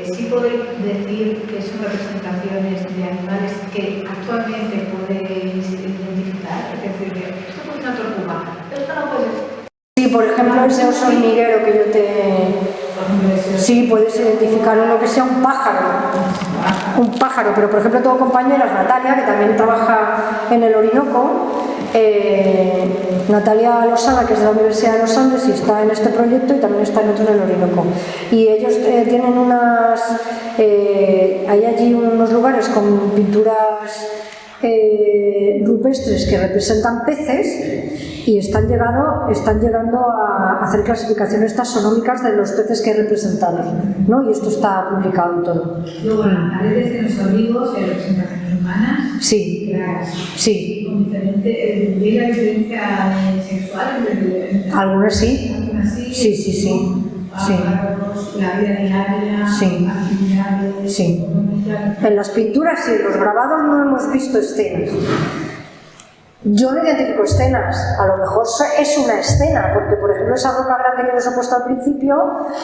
¿Sí podéis decir que son representaciones de animales que actualmente podéis identificar? Es decir, esto puede ser una tortuga, pero esto no puede ser. Sí, por ejemplo, ese oso hormiguero que yo te... Sí, puedes identificar uno que sea un pájaro, pero por ejemplo tengo compañeras, Natalia, que también trabaja en el Orinoco, Natalia Losada, que es de la Universidad de los Andes y está en este proyecto, y también está en otro en el Orinoco. Y ellos tienen hay allí unos lugares con pinturas rupestres que representan peces y están llegando a hacer clasificaciones taxonómicas de los peces que hay representados, ¿no? Y esto está publicado todo. Luego, las paredes de los abrigos de representaciones humanas. Sí. Claras. Sí. Con ¿veis la diferencia sexual entre algunas sí. Algunas sí. Sí. Sí. Párrafos, la vida diaria, Sí. actividades. Sí. En las pinturas sí, en los grabados no hemos visto escenas. Yo no identifico escenas, a lo mejor es una escena, porque por ejemplo esa roca grande que os he puesto al principio,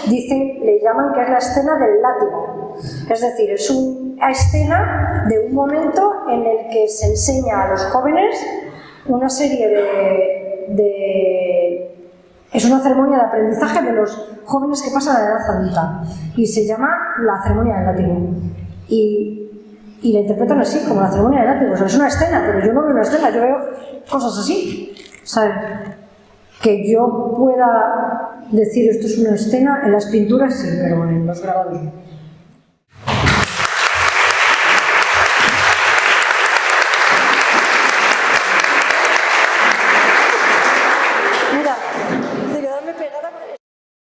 le llaman que es la escena del látigo. Es decir, es una escena de un momento en el que se enseña a los jóvenes una serie es una ceremonia de aprendizaje de los jóvenes que pasan a la edad adulta y se llama la ceremonia del látigo. Y la interpretan así, como la ceremonia del látigo. O sea, es una escena, pero yo no veo una escena, yo veo cosas así, ¿sabes? Que yo pueda decir esto es una escena, en las pinturas sí, pero en los grabados no.